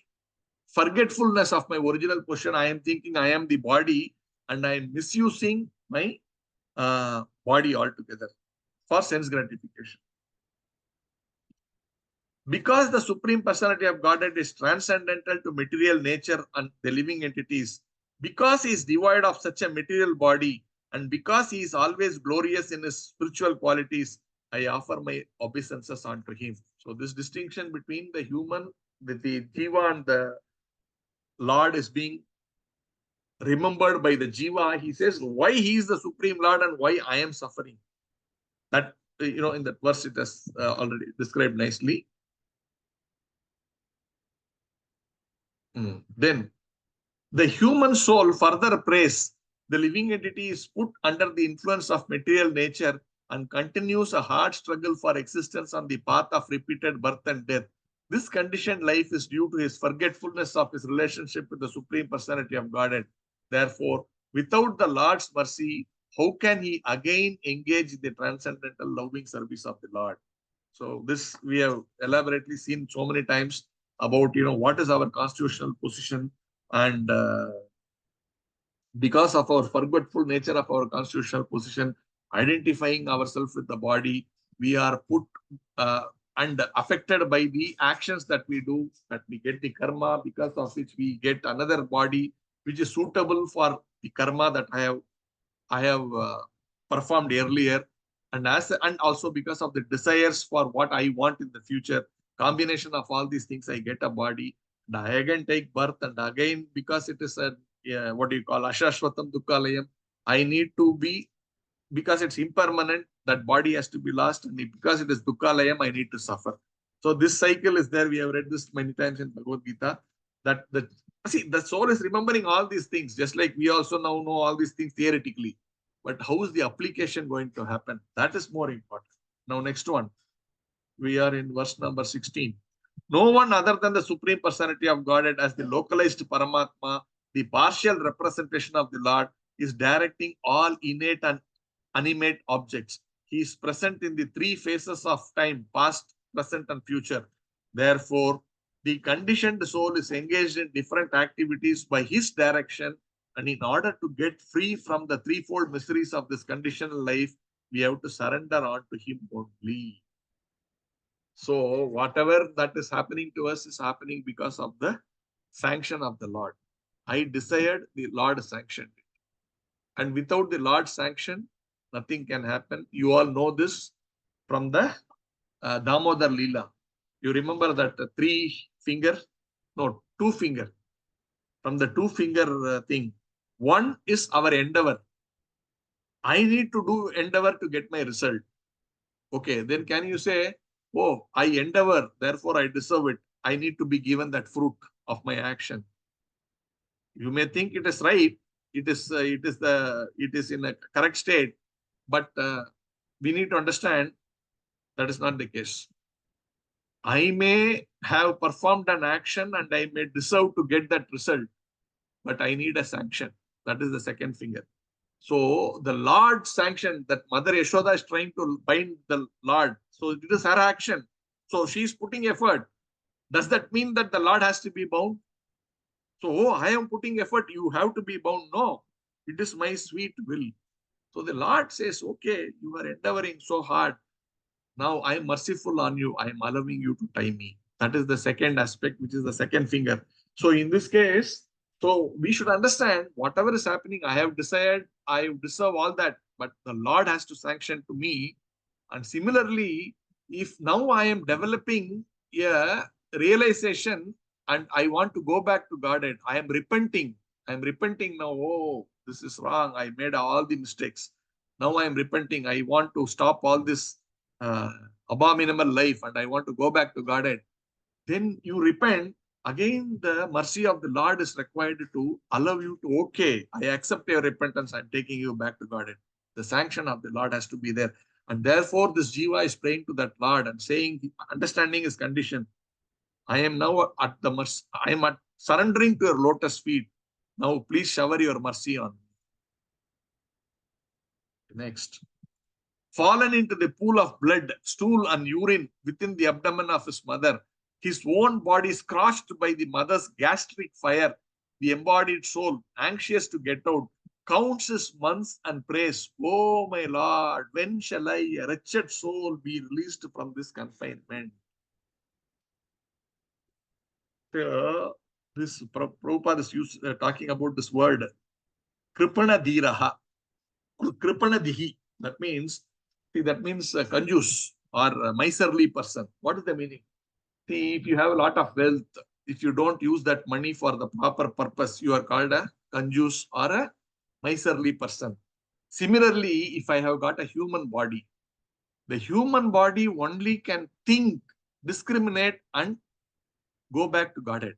forgetfulness of my original position, I am thinking I am the body, and I am misusing my body altogether for sense gratification. Because the Supreme Personality of Godhead is transcendental to material nature and the living entities, because he is devoid of such a material body, and because he is always glorious in his spiritual qualities, I offer my obeisances unto him. So this distinction between the human, with the Jiva and the Lord, is being remembered by the Jiva. He says why he is the Supreme Lord and why I am suffering. That, in that verse it is already described nicely. Then the human soul further prays. The living entity is put under the influence of material nature and continues a hard struggle for existence on the path of repeated birth and death. This conditioned life is due to his forgetfulness of his relationship with the Supreme Personality of Godhead. Therefore, without the Lord's mercy, how can he again engage in the transcendental loving service of the Lord? So this we have elaborately seen so many times about, what is our constitutional position, and because of our forgetful nature of our constitutional position, identifying ourselves with the body, we are put and affected by the actions that we do, that we get the karma, because of which we get another body which is suitable for the karma that I have performed earlier, and also because of the desires for what I want in the future. Combination of all these things, I get a body, and I again take birth, and again, because it is a, what do you call, ashashvatam dukkalayam, I need to be, because it's impermanent, that body has to be lost, and because it is dukkalayam, I need to suffer. So this cycle is there. We have read this many times in Bhagavad Gita, that the soul is remembering all these things, just like we also now know all these things theoretically. But how is the application going to happen? That is more important. Now, next one. We are in verse number 16. No one other than the Supreme Personality of Godhead, as the localized Paramatma, the partial representation of the Lord, is directing all innate and animate objects. He is present in the 3 phases of time: past, present, and future. Therefore, the conditioned soul is engaged in different activities by his direction, and in order to get free from the threefold miseries of this conditional life, we have to surrender on to him only. So whatever that is happening to us is happening because of the sanction of the Lord. I desired, the Lord sanctioned it. And without the Lord's sanction, nothing can happen. You all know this from the Damodar Leela. You remember that 3 finger? No, 2 finger. From the 2 finger thing. One is our endeavor. I need to do endeavor to get my result. Okay, then can you say, oh, I endeavor, therefore I deserve it. I need to be given that fruit of my action. You may think it is right. It is in a correct state, but we need to understand that is not the case. I may have performed an action and I may deserve to get that result, but I need a sanction. That is the 2 finger. So the Lord sanctioned that Mother Yashoda is trying to bind the Lord. So it is her action. So she is putting effort. Does that mean that the Lord has to be bound? So, oh, I am putting effort, you have to be bound. No, it is my sweet will. So the Lord says, okay, you are endeavoring so hard. Now I am merciful on you. I am allowing you to tie me. That is the second aspect, which is the 2 finger. So in this case, So we should understand whatever is happening, I have desired, I deserve all that, but the Lord has to sanction to me. And similarly, if now I am developing a realization and I want to go back to Godhead, I am repenting. I am repenting now. Oh, this is wrong. I made all the mistakes. Now I am repenting. I want to stop all this uh, abominable life and I want to go back to Godhead. Then you repent. Again, the mercy of the Lord is required to allow you to, okay, I accept your repentance. I'm taking you back to Godhead. The sanction of the Lord has to be there. And therefore, this Jiva is praying to that Lord and saying, understanding his condition. I am now at the mercy, I am at surrendering to your lotus feet. Now, please shower your mercy on me. Next. Fallen into the pool of blood, stool, and urine within the abdomen of his mother. His own body scorched by the mother's gastric fire. The embodied soul, anxious to get out, counts his months and prays, oh my Lord, when shall I, a wretched soul, be released from this confinement? This Prabhupada is talking about this word, Kripana Dhiraha, Kripana Dihi. That means, see, that means conjuse or miserly person. What is the meaning? See, if you have a lot of wealth, if you don't use that money for the proper purpose, you are called a conjuse or a miserly person. Similarly, if I have got a human body, the human body only can think, discriminate, and go back to Godhead.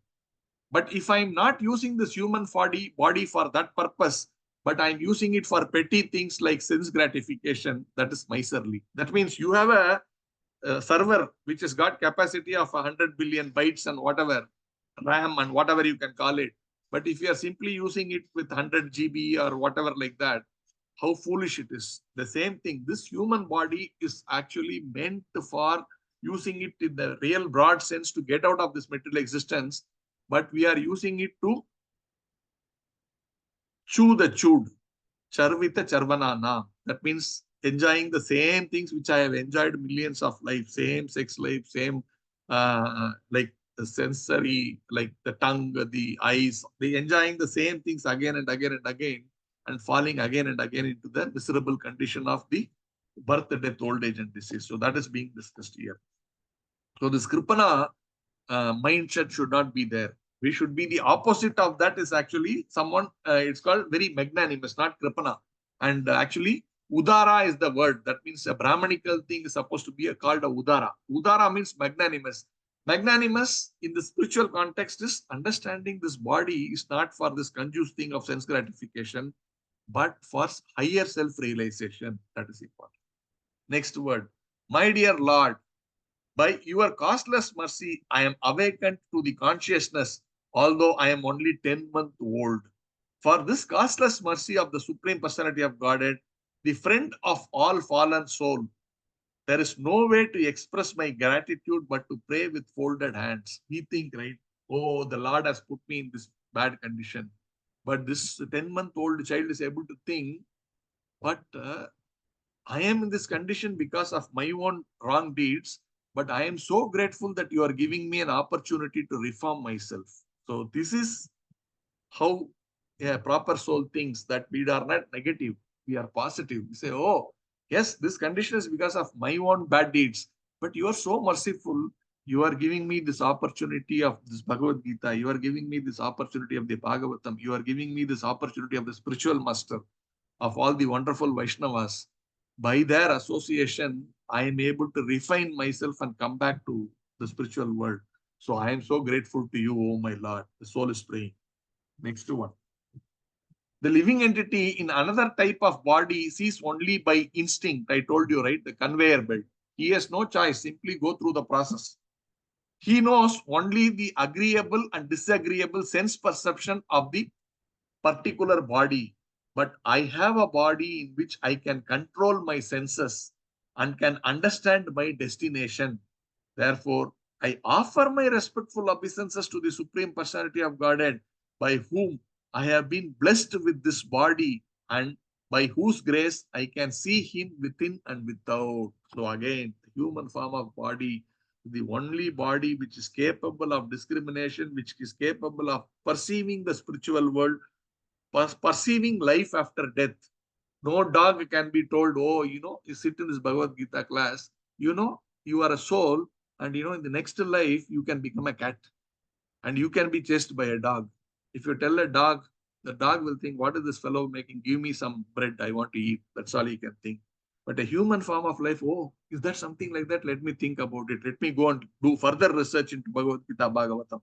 But if I'm not using this human body for that purpose, but I'm using it for petty things like sense gratification, that is miserly. That means you have a server which has got capacity of 100 billion bytes and whatever, RAM and whatever you can call it. But if you are simply using it with 100 GB or whatever like that, how foolish it is. The same thing, this human body is actually meant for using it in the real broad sense to get out of this material existence, but we are using it to chew the chewed, charvita charvanana. That means enjoying the same things which I have enjoyed millions of life, same sex life, same like the sensory, like the tongue, the eyes, they enjoying the same things again and again and again, and falling again and again into the miserable condition of the birth, death, old age, and disease. So that is being discussed here. So this Kripana mindset should not be there. We should be the opposite of that. Is actually someone, it's called very magnanimous, not Kripana. And actually, Udara is the word. That means a Brahmanical thing is supposed to be called a Udara. Udara means magnanimous. Magnanimous in the spiritual context is understanding this body is not for this confused thing of sense gratification, but for higher self-realization. That is important. Next word. My dear Lord, by your costless mercy, I am awakened to the consciousness, although I am only 10 months old. For this costless mercy of the Supreme Personality of Godhead, the friend of all fallen soul, there is no way to express my gratitude but to pray with folded hands. We think, right? Oh, the Lord has put me in this bad condition. But this 10-month-old child is able to think, but I am in this condition because of my own wrong deeds, but I am so grateful that you are giving me an opportunity to reform myself. So this is how a proper soul thinks, that we are not negative, we are positive. We say, oh, yes, this condition is because of my own bad deeds, but you are so merciful. You are giving me this opportunity of this Bhagavad Gita. You are giving me this opportunity of the Bhagavatam. You are giving me this opportunity of the spiritual master, of all the wonderful Vaishnavas. By their association, I am able to refine myself and come back to the spiritual world. So I am so grateful to you, oh my Lord. The soul is praying. Next one. The living entity in another type of body sees only by instinct. I told you, right? The conveyor belt. He has no choice. Simply go through the process. He knows only the agreeable and disagreeable sense perception of the particular body. But I have a body in which I can control my senses and can understand my destination. Therefore, I offer my respectful obeisances to the Supreme Personality of Godhead, by whom I have been blessed with this body and by whose grace I can see him within and without. So again, the human form of body, the only body which is capable of discrimination, which is capable of perceiving the spiritual world, perceiving life after death. No dog can be told, oh, you sit in this Bhagavad Gita class, you are a soul, and in the next life, you can become a cat and you can be chased by a dog. If you tell a dog, the dog will think, what is this fellow making? Give me some bread. I want to eat. That's all he can think. But a human form of life, oh, is that something like that? Let me think about it. Let me go and do further research into Bhagavad Gita, Bhagavatam.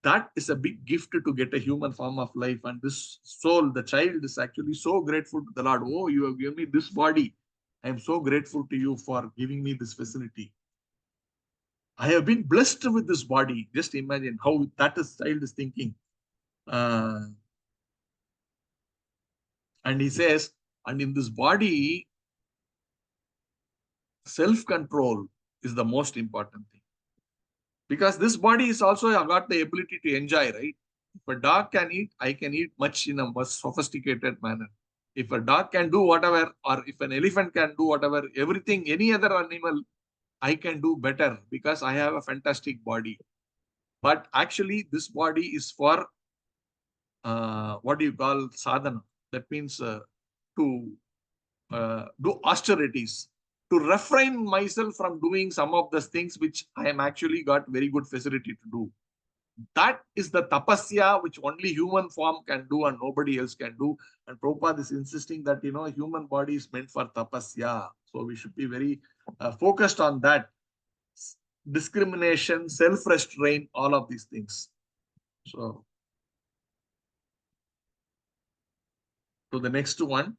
That is a big gift to get a human form of life. And this soul, the child, is actually so grateful to the Lord. Oh, you have given me this body. I am so grateful to you for giving me this facility. I have been blessed with this body. Just imagine how that child is thinking. And he says, and in this body, self-control is the most important thing. Because this body is also got the ability to enjoy, right? If a dog can eat, I can eat much in a much sophisticated manner. If a dog can do whatever, or if an elephant can do whatever, everything, any other animal, I can do better because I have a fantastic body. But actually, this body is for what do you call sadhana? That means to do austerities, to refrain myself from doing some of the things which I am actually got very good facility to do. That is the tapasya which only human form can do and nobody else can do. And Prabhupada is insisting that, human body is meant for tapasya. So we should be very focused on that. Discrimination, self-restraint, all of these things. So the next one.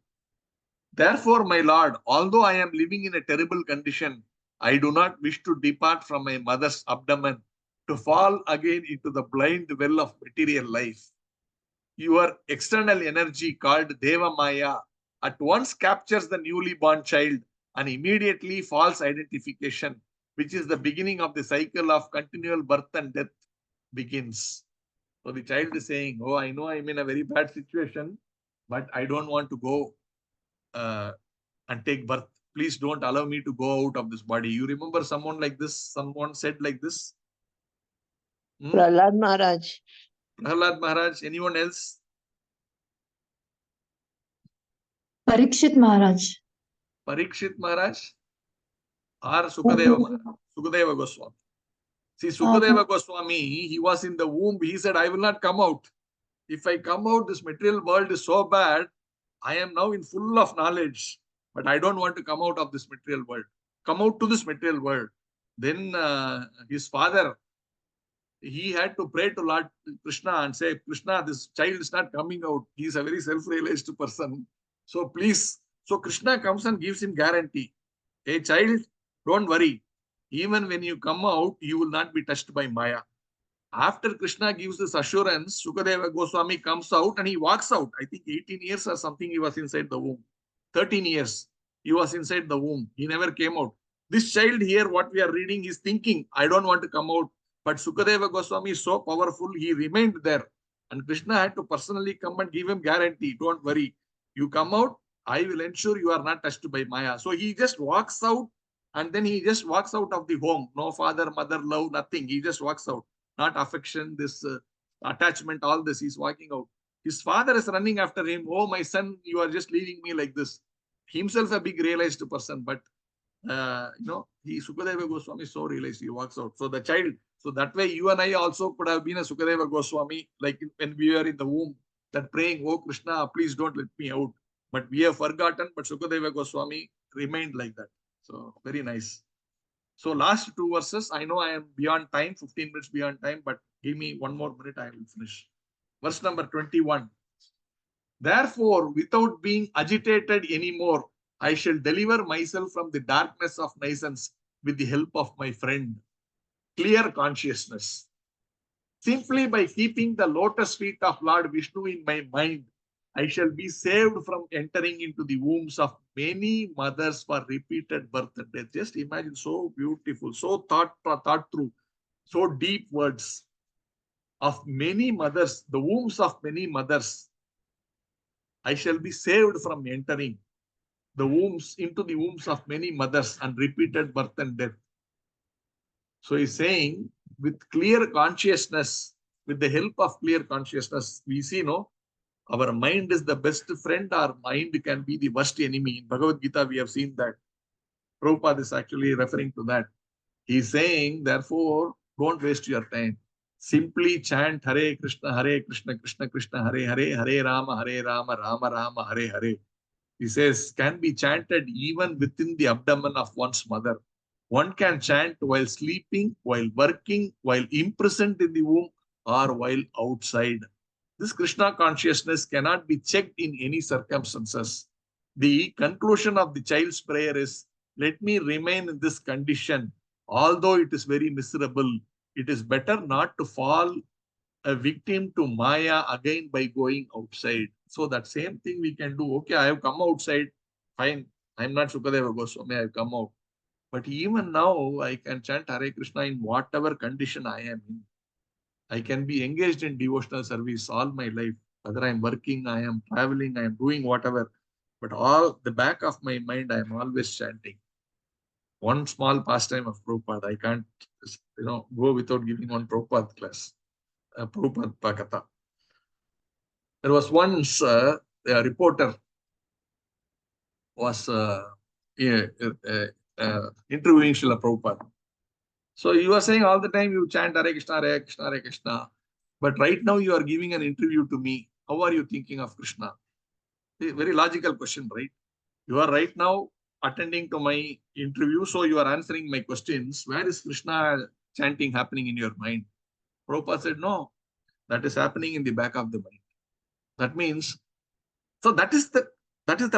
Therefore, my Lord, although I am living in a terrible condition, I do not wish to depart from my mother's abdomen to fall again into the blind well of material life. Your external energy called Deva Maya at once captures the newly born child and immediately false identification, which is the beginning of the cycle of continual birth and death, begins. So the child is saying, oh, I know I'm in a very bad situation, but I don't want to go and take birth. Please don't allow me to go out of this body. You remember someone like this? Someone said like this? Prahlad Maharaj. Prahlad Maharaj. Anyone else? Parikshit Maharaj. Parikshit Maharaj or Sukadeva Maharaj? Sukadeva Goswami. See, Sukadeva Goswami, he was in the womb. He said, I will not come out. If I come out, this material world is so bad. I am now in full of knowledge, but I don't want to come out of this material world. Come out to this material world. Then his father, he had to pray to Lord Krishna and say, Krishna, this child is not coming out. He is a very self-realized person. So please, so Krishna comes and gives him guarantee. Hey child, don't worry. Even when you come out, you will not be touched by Maya. After Krishna gives this assurance, Sukadeva Goswami comes out and he walks out. I think 18 years or something he was inside the womb. 13 years he was inside the womb. He never came out. This child here, what we are reading, is thinking, I don't want to come out. But Sukadeva Goswami is so powerful, he remained there. And Krishna had to personally come and give him guarantee. Don't worry. You come out, I will ensure you are not touched by Maya. So he just walks out and then he just walks out of the home. No father, mother, love, nothing. He just walks out. Not affection, this attachment, all this. He's walking out. His father is running after him. Oh, my son, you are just leaving me like this. Himself a big realized person, but Sukadeva Goswami is so realized. He walks out. So the child, so that way you and I also could have been a Sukadeva Goswami, like when we were in the womb, that praying, oh Krishna, please don't let me out. But we have forgotten, but Sukadeva Goswami remained like that. So very nice. So last two verses, I know I am beyond time, 15 minutes beyond time, but give me one more minute, I will finish. Verse number 21. Therefore, without being agitated anymore, I shall deliver myself from the darkness of naisance with the help of my friend. Clear consciousness. Simply by keeping the lotus feet of Lord Vishnu in my mind, I shall be saved from entering into the wombs of many mothers for repeated birth and death. Just imagine, so beautiful, so thought through, so deep words of many mothers, the wombs of many mothers. I shall be saved from entering the wombs, into the wombs of many mothers and repeated birth and death. So he's saying, with clear consciousness, with the help of clear consciousness, we see, no, our mind is the best friend, our mind can be the worst enemy. In Bhagavad Gita, we have seen that. Prabhupada is actually referring to that. He's saying, therefore, don't waste your time. Simply chant Hare Krishna, Krishna Krishna, Hare Hare, Hare Rama, Rama Rama, Hare Hare. He says, can be chanted even within the abdomen of one's mother. One can chant while sleeping, while working, while imprisoned in the womb, or while outside. This Krishna consciousness cannot be checked in any circumstances. The conclusion of the child's prayer is, let me remain in this condition. Although it is very miserable, it is better not to fall a victim to Maya again by going outside. So that same thing we can do. Okay, I have come outside. Fine. I'm not Sukadeva Goswami. I have come out. But even now, I can chant Hare Krishna in whatever condition I am in. I can be engaged in devotional service all my life. Whether I'm working, I am traveling, I am doing whatever. But all the back of my mind, I am always chanting. One small pastime of Prabhupada. I can't, go without giving one Prabhupada class. Prabhupada Pakata. There was once a reporter was interviewing Srila Prabhupada. So you are saying all the time you chant Hare Krishna, Hare Krishna, Hare Krishna. But right now you are giving an interview to me. How are you thinking of Krishna? Very logical question, right? You are right now attending to my interview, so you are answering my questions. Where is Krishna chanting happening in your mind? Prabhupada said, no, that is happening in the back of the mind. That means, so that is the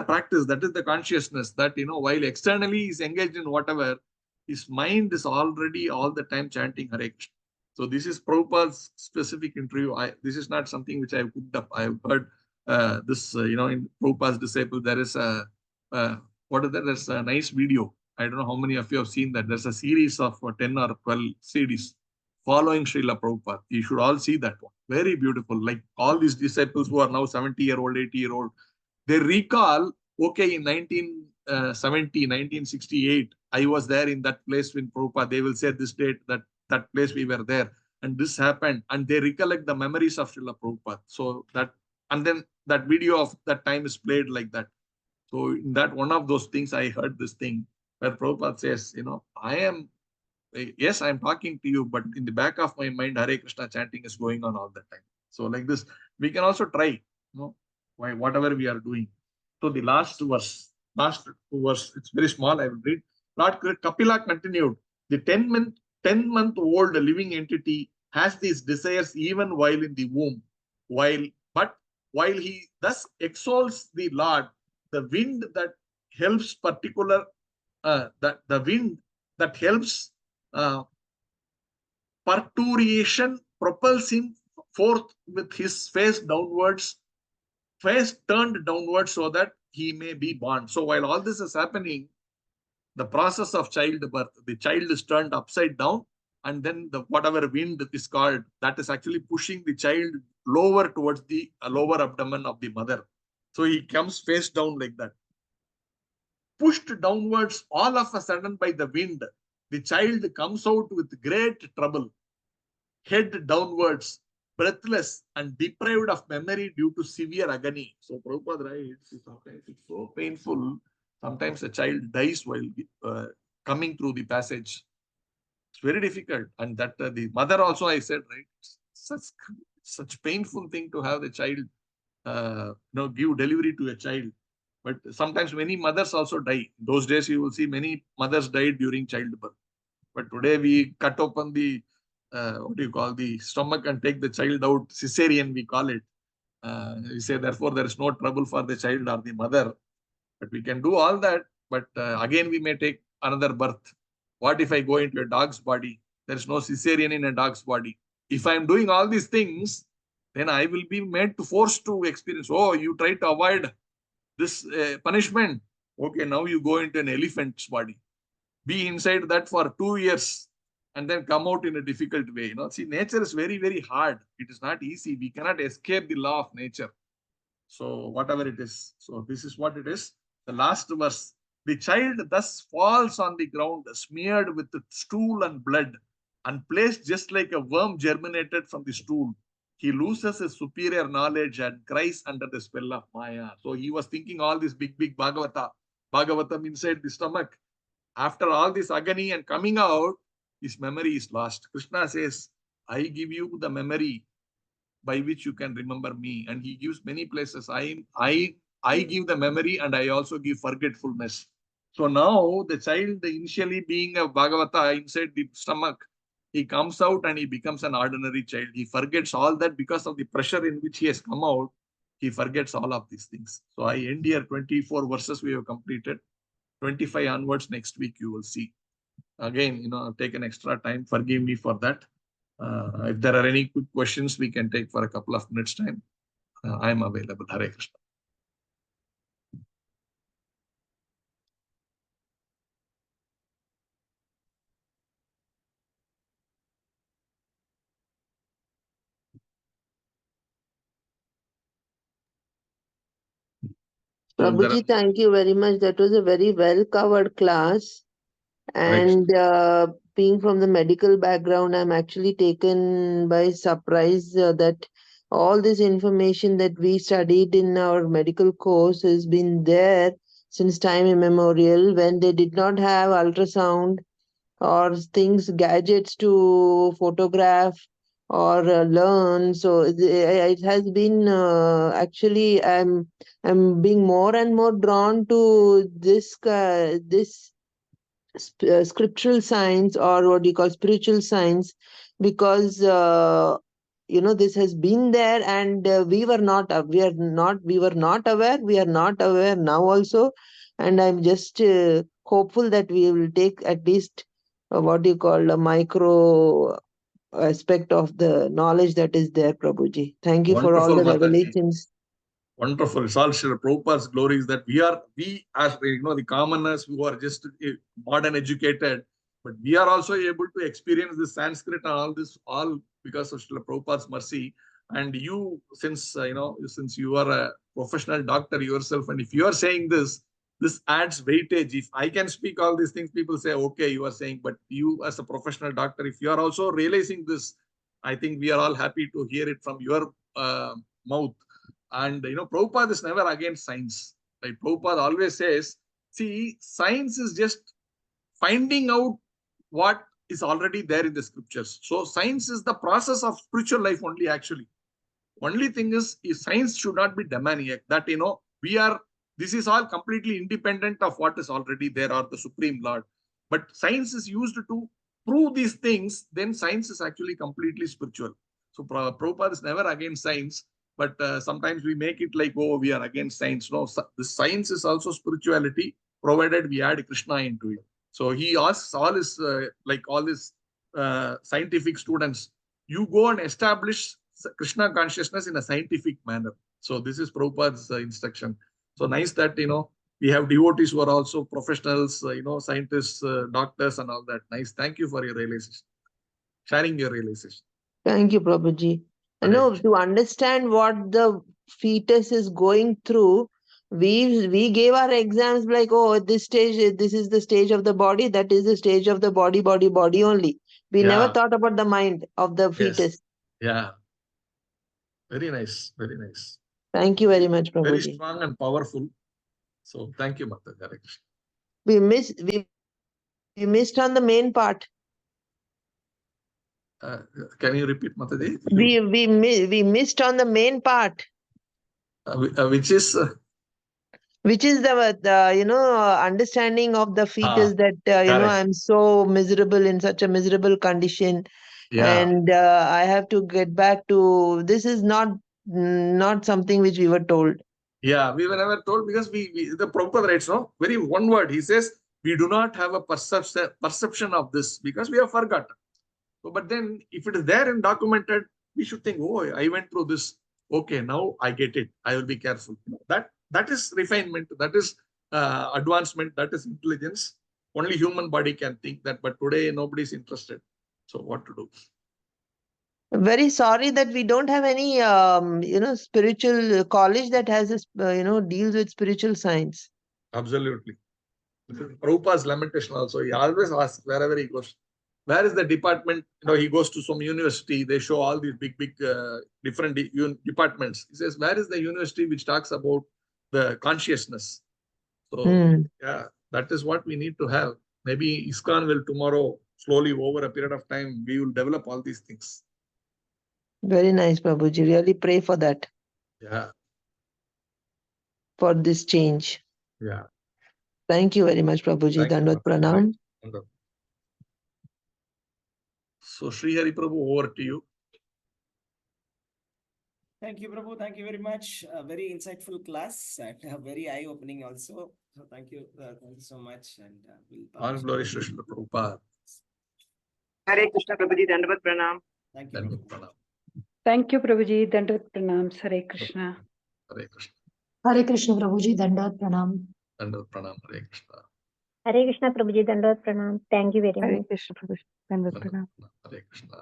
practice, that is the consciousness that, while externally is engaged in whatever, his mind is already all the time chanting Hare Krishna. So this is Prabhupada's specific interview. This is not something which I have cooked up. I have heard this, in Prabhupada's disciple, there is there's a nice video. I don't know how many of you have seen that. There's a series of 10 or 12 CDs following Srila Prabhupada. You should all see that one. Very beautiful. Like all these disciples who are now 70-year-old, 80-year-old, they recall, okay, in 1970, 1968, I was there in that place when Prabhupada, they will say this date, that place we were there, and this happened, and they recollect the memories of Srila Prabhupada. So that, and then that video of that time is played like that. So in that one of those things, I heard this thing where Prabhupada says, yes, I'm talking to you, but in the back of my mind, Hare Krishna chanting is going on all the time. So like this, we can also try, whatever we are doing. So the last verse, it's very small, I will read. Lord Kapila continued, the 10-month-old living entity has these desires even while in the womb. But while he thus exalts the Lord, the wind that helps the wind that helps parturition propels him forth with his face turned downwards so that he may be born. So while all this is happening, the process of childbirth, the child is turned upside down, and then whatever wind is called, that is actually pushing the child lower towards the lower abdomen of the mother. So he comes face down like that. Pushed downwards all of a sudden by the wind, the child comes out with great trouble, head downwards, breathless and deprived of memory due to severe agony. So Prabhupada writes, sometimes it's so painful. Sometimes a child dies while coming through the passage. It's very difficult. And that the mother also, I said, right, such painful thing to have the child, give delivery to a child. But sometimes many mothers also die. In those days, you will see many mothers died during childbirth. But today we cut open the the stomach and take the child out, cesarean we call it. We say therefore there is no trouble for the child or the mother. But we can do all that. But again we may take another birth. What if I go into a dog's body? There is no cesarean in a dog's body. If I am doing all these things, then I will be made to force to experience. Oh, you try to avoid this punishment. Okay, now you go into an elephant's body. Be inside that for 2 years and then come out in a difficult way. See, nature is very, very hard. It is not easy. We cannot escape the law of nature. So whatever it is. So this is what it is. The last verse. The child thus falls on the ground, smeared with stool and blood, and placed just like a worm germinated from the stool. He loses his superior knowledge and cries under the spell of Maya. So he was thinking all this big Bhagavatam inside the stomach. After all this agony and coming out, his memory is lost. Krishna says, I give you the memory by which you can remember me. And he gives many places. I give the memory and I also give forgetfulness. So now the child initially being a Bhagavata inside the stomach, he comes out and he becomes an ordinary child. He forgets all that because of the pressure in which he has come out. He forgets all of these things. So I end here 24 verses we have completed. 25 onwards next week you will see. Again, I've taken extra time. Forgive me for that. If there are any quick questions, we can take for a couple of minutes time. I am available. Hare Krishna. Prabhuji, thank you very much. That was a very well covered class. And being from the medical background, I'm actually taken by surprise that all this information that we studied in our medical course has been there since time immemorial, when they did not have ultrasound or things, gadgets to photograph or learn. So it has been actually I'm being more and more drawn to this scriptural science, or what you call spiritual science, because this has been there, and we were not aware. We are not aware now also, and I'm just hopeful that we will take at least what you call a micro aspect of the knowledge that is there. Prabhuji, thank you for all Wonderful, the Mataji. revelations. Wonderful. It's all Srila Prabhupada's glories that we as the commoners who are just modern educated, but we are also able to experience this Sanskrit and all this, all because of Srila Prabhupada's mercy. And you, since you are a professional doctor yourself, and if you are saying this adds weightage. If I can speak all these things, people say, okay, you are saying, but you as a professional doctor, if you are also realizing this, I think we are all happy to hear it from your mouth. And Prabhupada is never against science. Right? Prabhupada always says, see, science is just finding out what is already there in the scriptures. So science is the process of spiritual life only, actually. Only thing is science should not be demoniac. That this is all completely independent of what is already there, or the Supreme Lord. But science is used to prove these things, then science is actually completely spiritual. So Prabhupada is never against science. But sometimes we make it like, oh, we are against science. No, the science is also spirituality, provided we add Krishna into it. So he asks all his, all these scientific students, you go and establish Krishna consciousness in a scientific manner. So this is Prabhupada's instruction. So nice that, we have devotees who are also professionals, scientists, doctors and all that. Nice. Thank you for your realization. Sharing your realization. Thank you, Prabhuji. No, to understand what the fetus is going through, we gave our exams like, oh, at this stage, this is the stage of the body, that is the stage of the body only. We never thought about the mind of the fetus. Yeah. Very nice. Very nice. Thank you very much, Prabhuji. Very strong and powerful. So thank you, Mataji. We missed on the main part. Can you repeat, Mataji? We missed on the main part. Which is the understanding of the fetus, that I'm so miserable, in such a miserable condition, and I have to get back to this. Is not something which we were told. Yeah, we were never told, because the Prabhupada writes, no, very one word. He says, we do not have a perception of this because we have forgotten. So, but then if it is there and documented, we should think, oh, I went through this. Okay, now I get it. I will be careful. That is refinement. That is advancement. That is intelligence. Only human body can think that. But today nobody is interested. So what to do? Very sorry that we don't have any spiritual college that has this deals with spiritual science. Absolutely. Prabhupada's lamentation also. He always asks wherever he goes, where is the department? He goes to some university. They show all these big different departments. He says, where is the university which talks about the consciousness? So yeah, that is what we need to have. Maybe ISKCON will tomorrow, slowly over a period of time, we will develop all these things. Very nice, Prabhuji. Really pray for that. Yeah. For this change. Yeah. Thank you very much, Prabhuji. Dandavat Pranam. So, Sri Hari Prabhu, over to you. Thank you, Prabhu. Thank you very much. A very insightful class and very eye-opening also. So thank you so much. And All glory to Srila Prabhupada. Hare Krishna, Prabhuji. Dandavat Pranam. Thank you. Dandavat Pranam. Thank you, Prabhuji. Dandavat Pranam. Hare Krishna. Hare Krishna. Hare Krishna, Prabhuji. Dandavat Pranam. Dandavat Pranam. Hare Krishna. Hare Krishna, Prabhuji. Dandavat Pranam. Thank you very much. Hare Krishna, Prabhuji. Dandavat Pranam. Hare Krishna.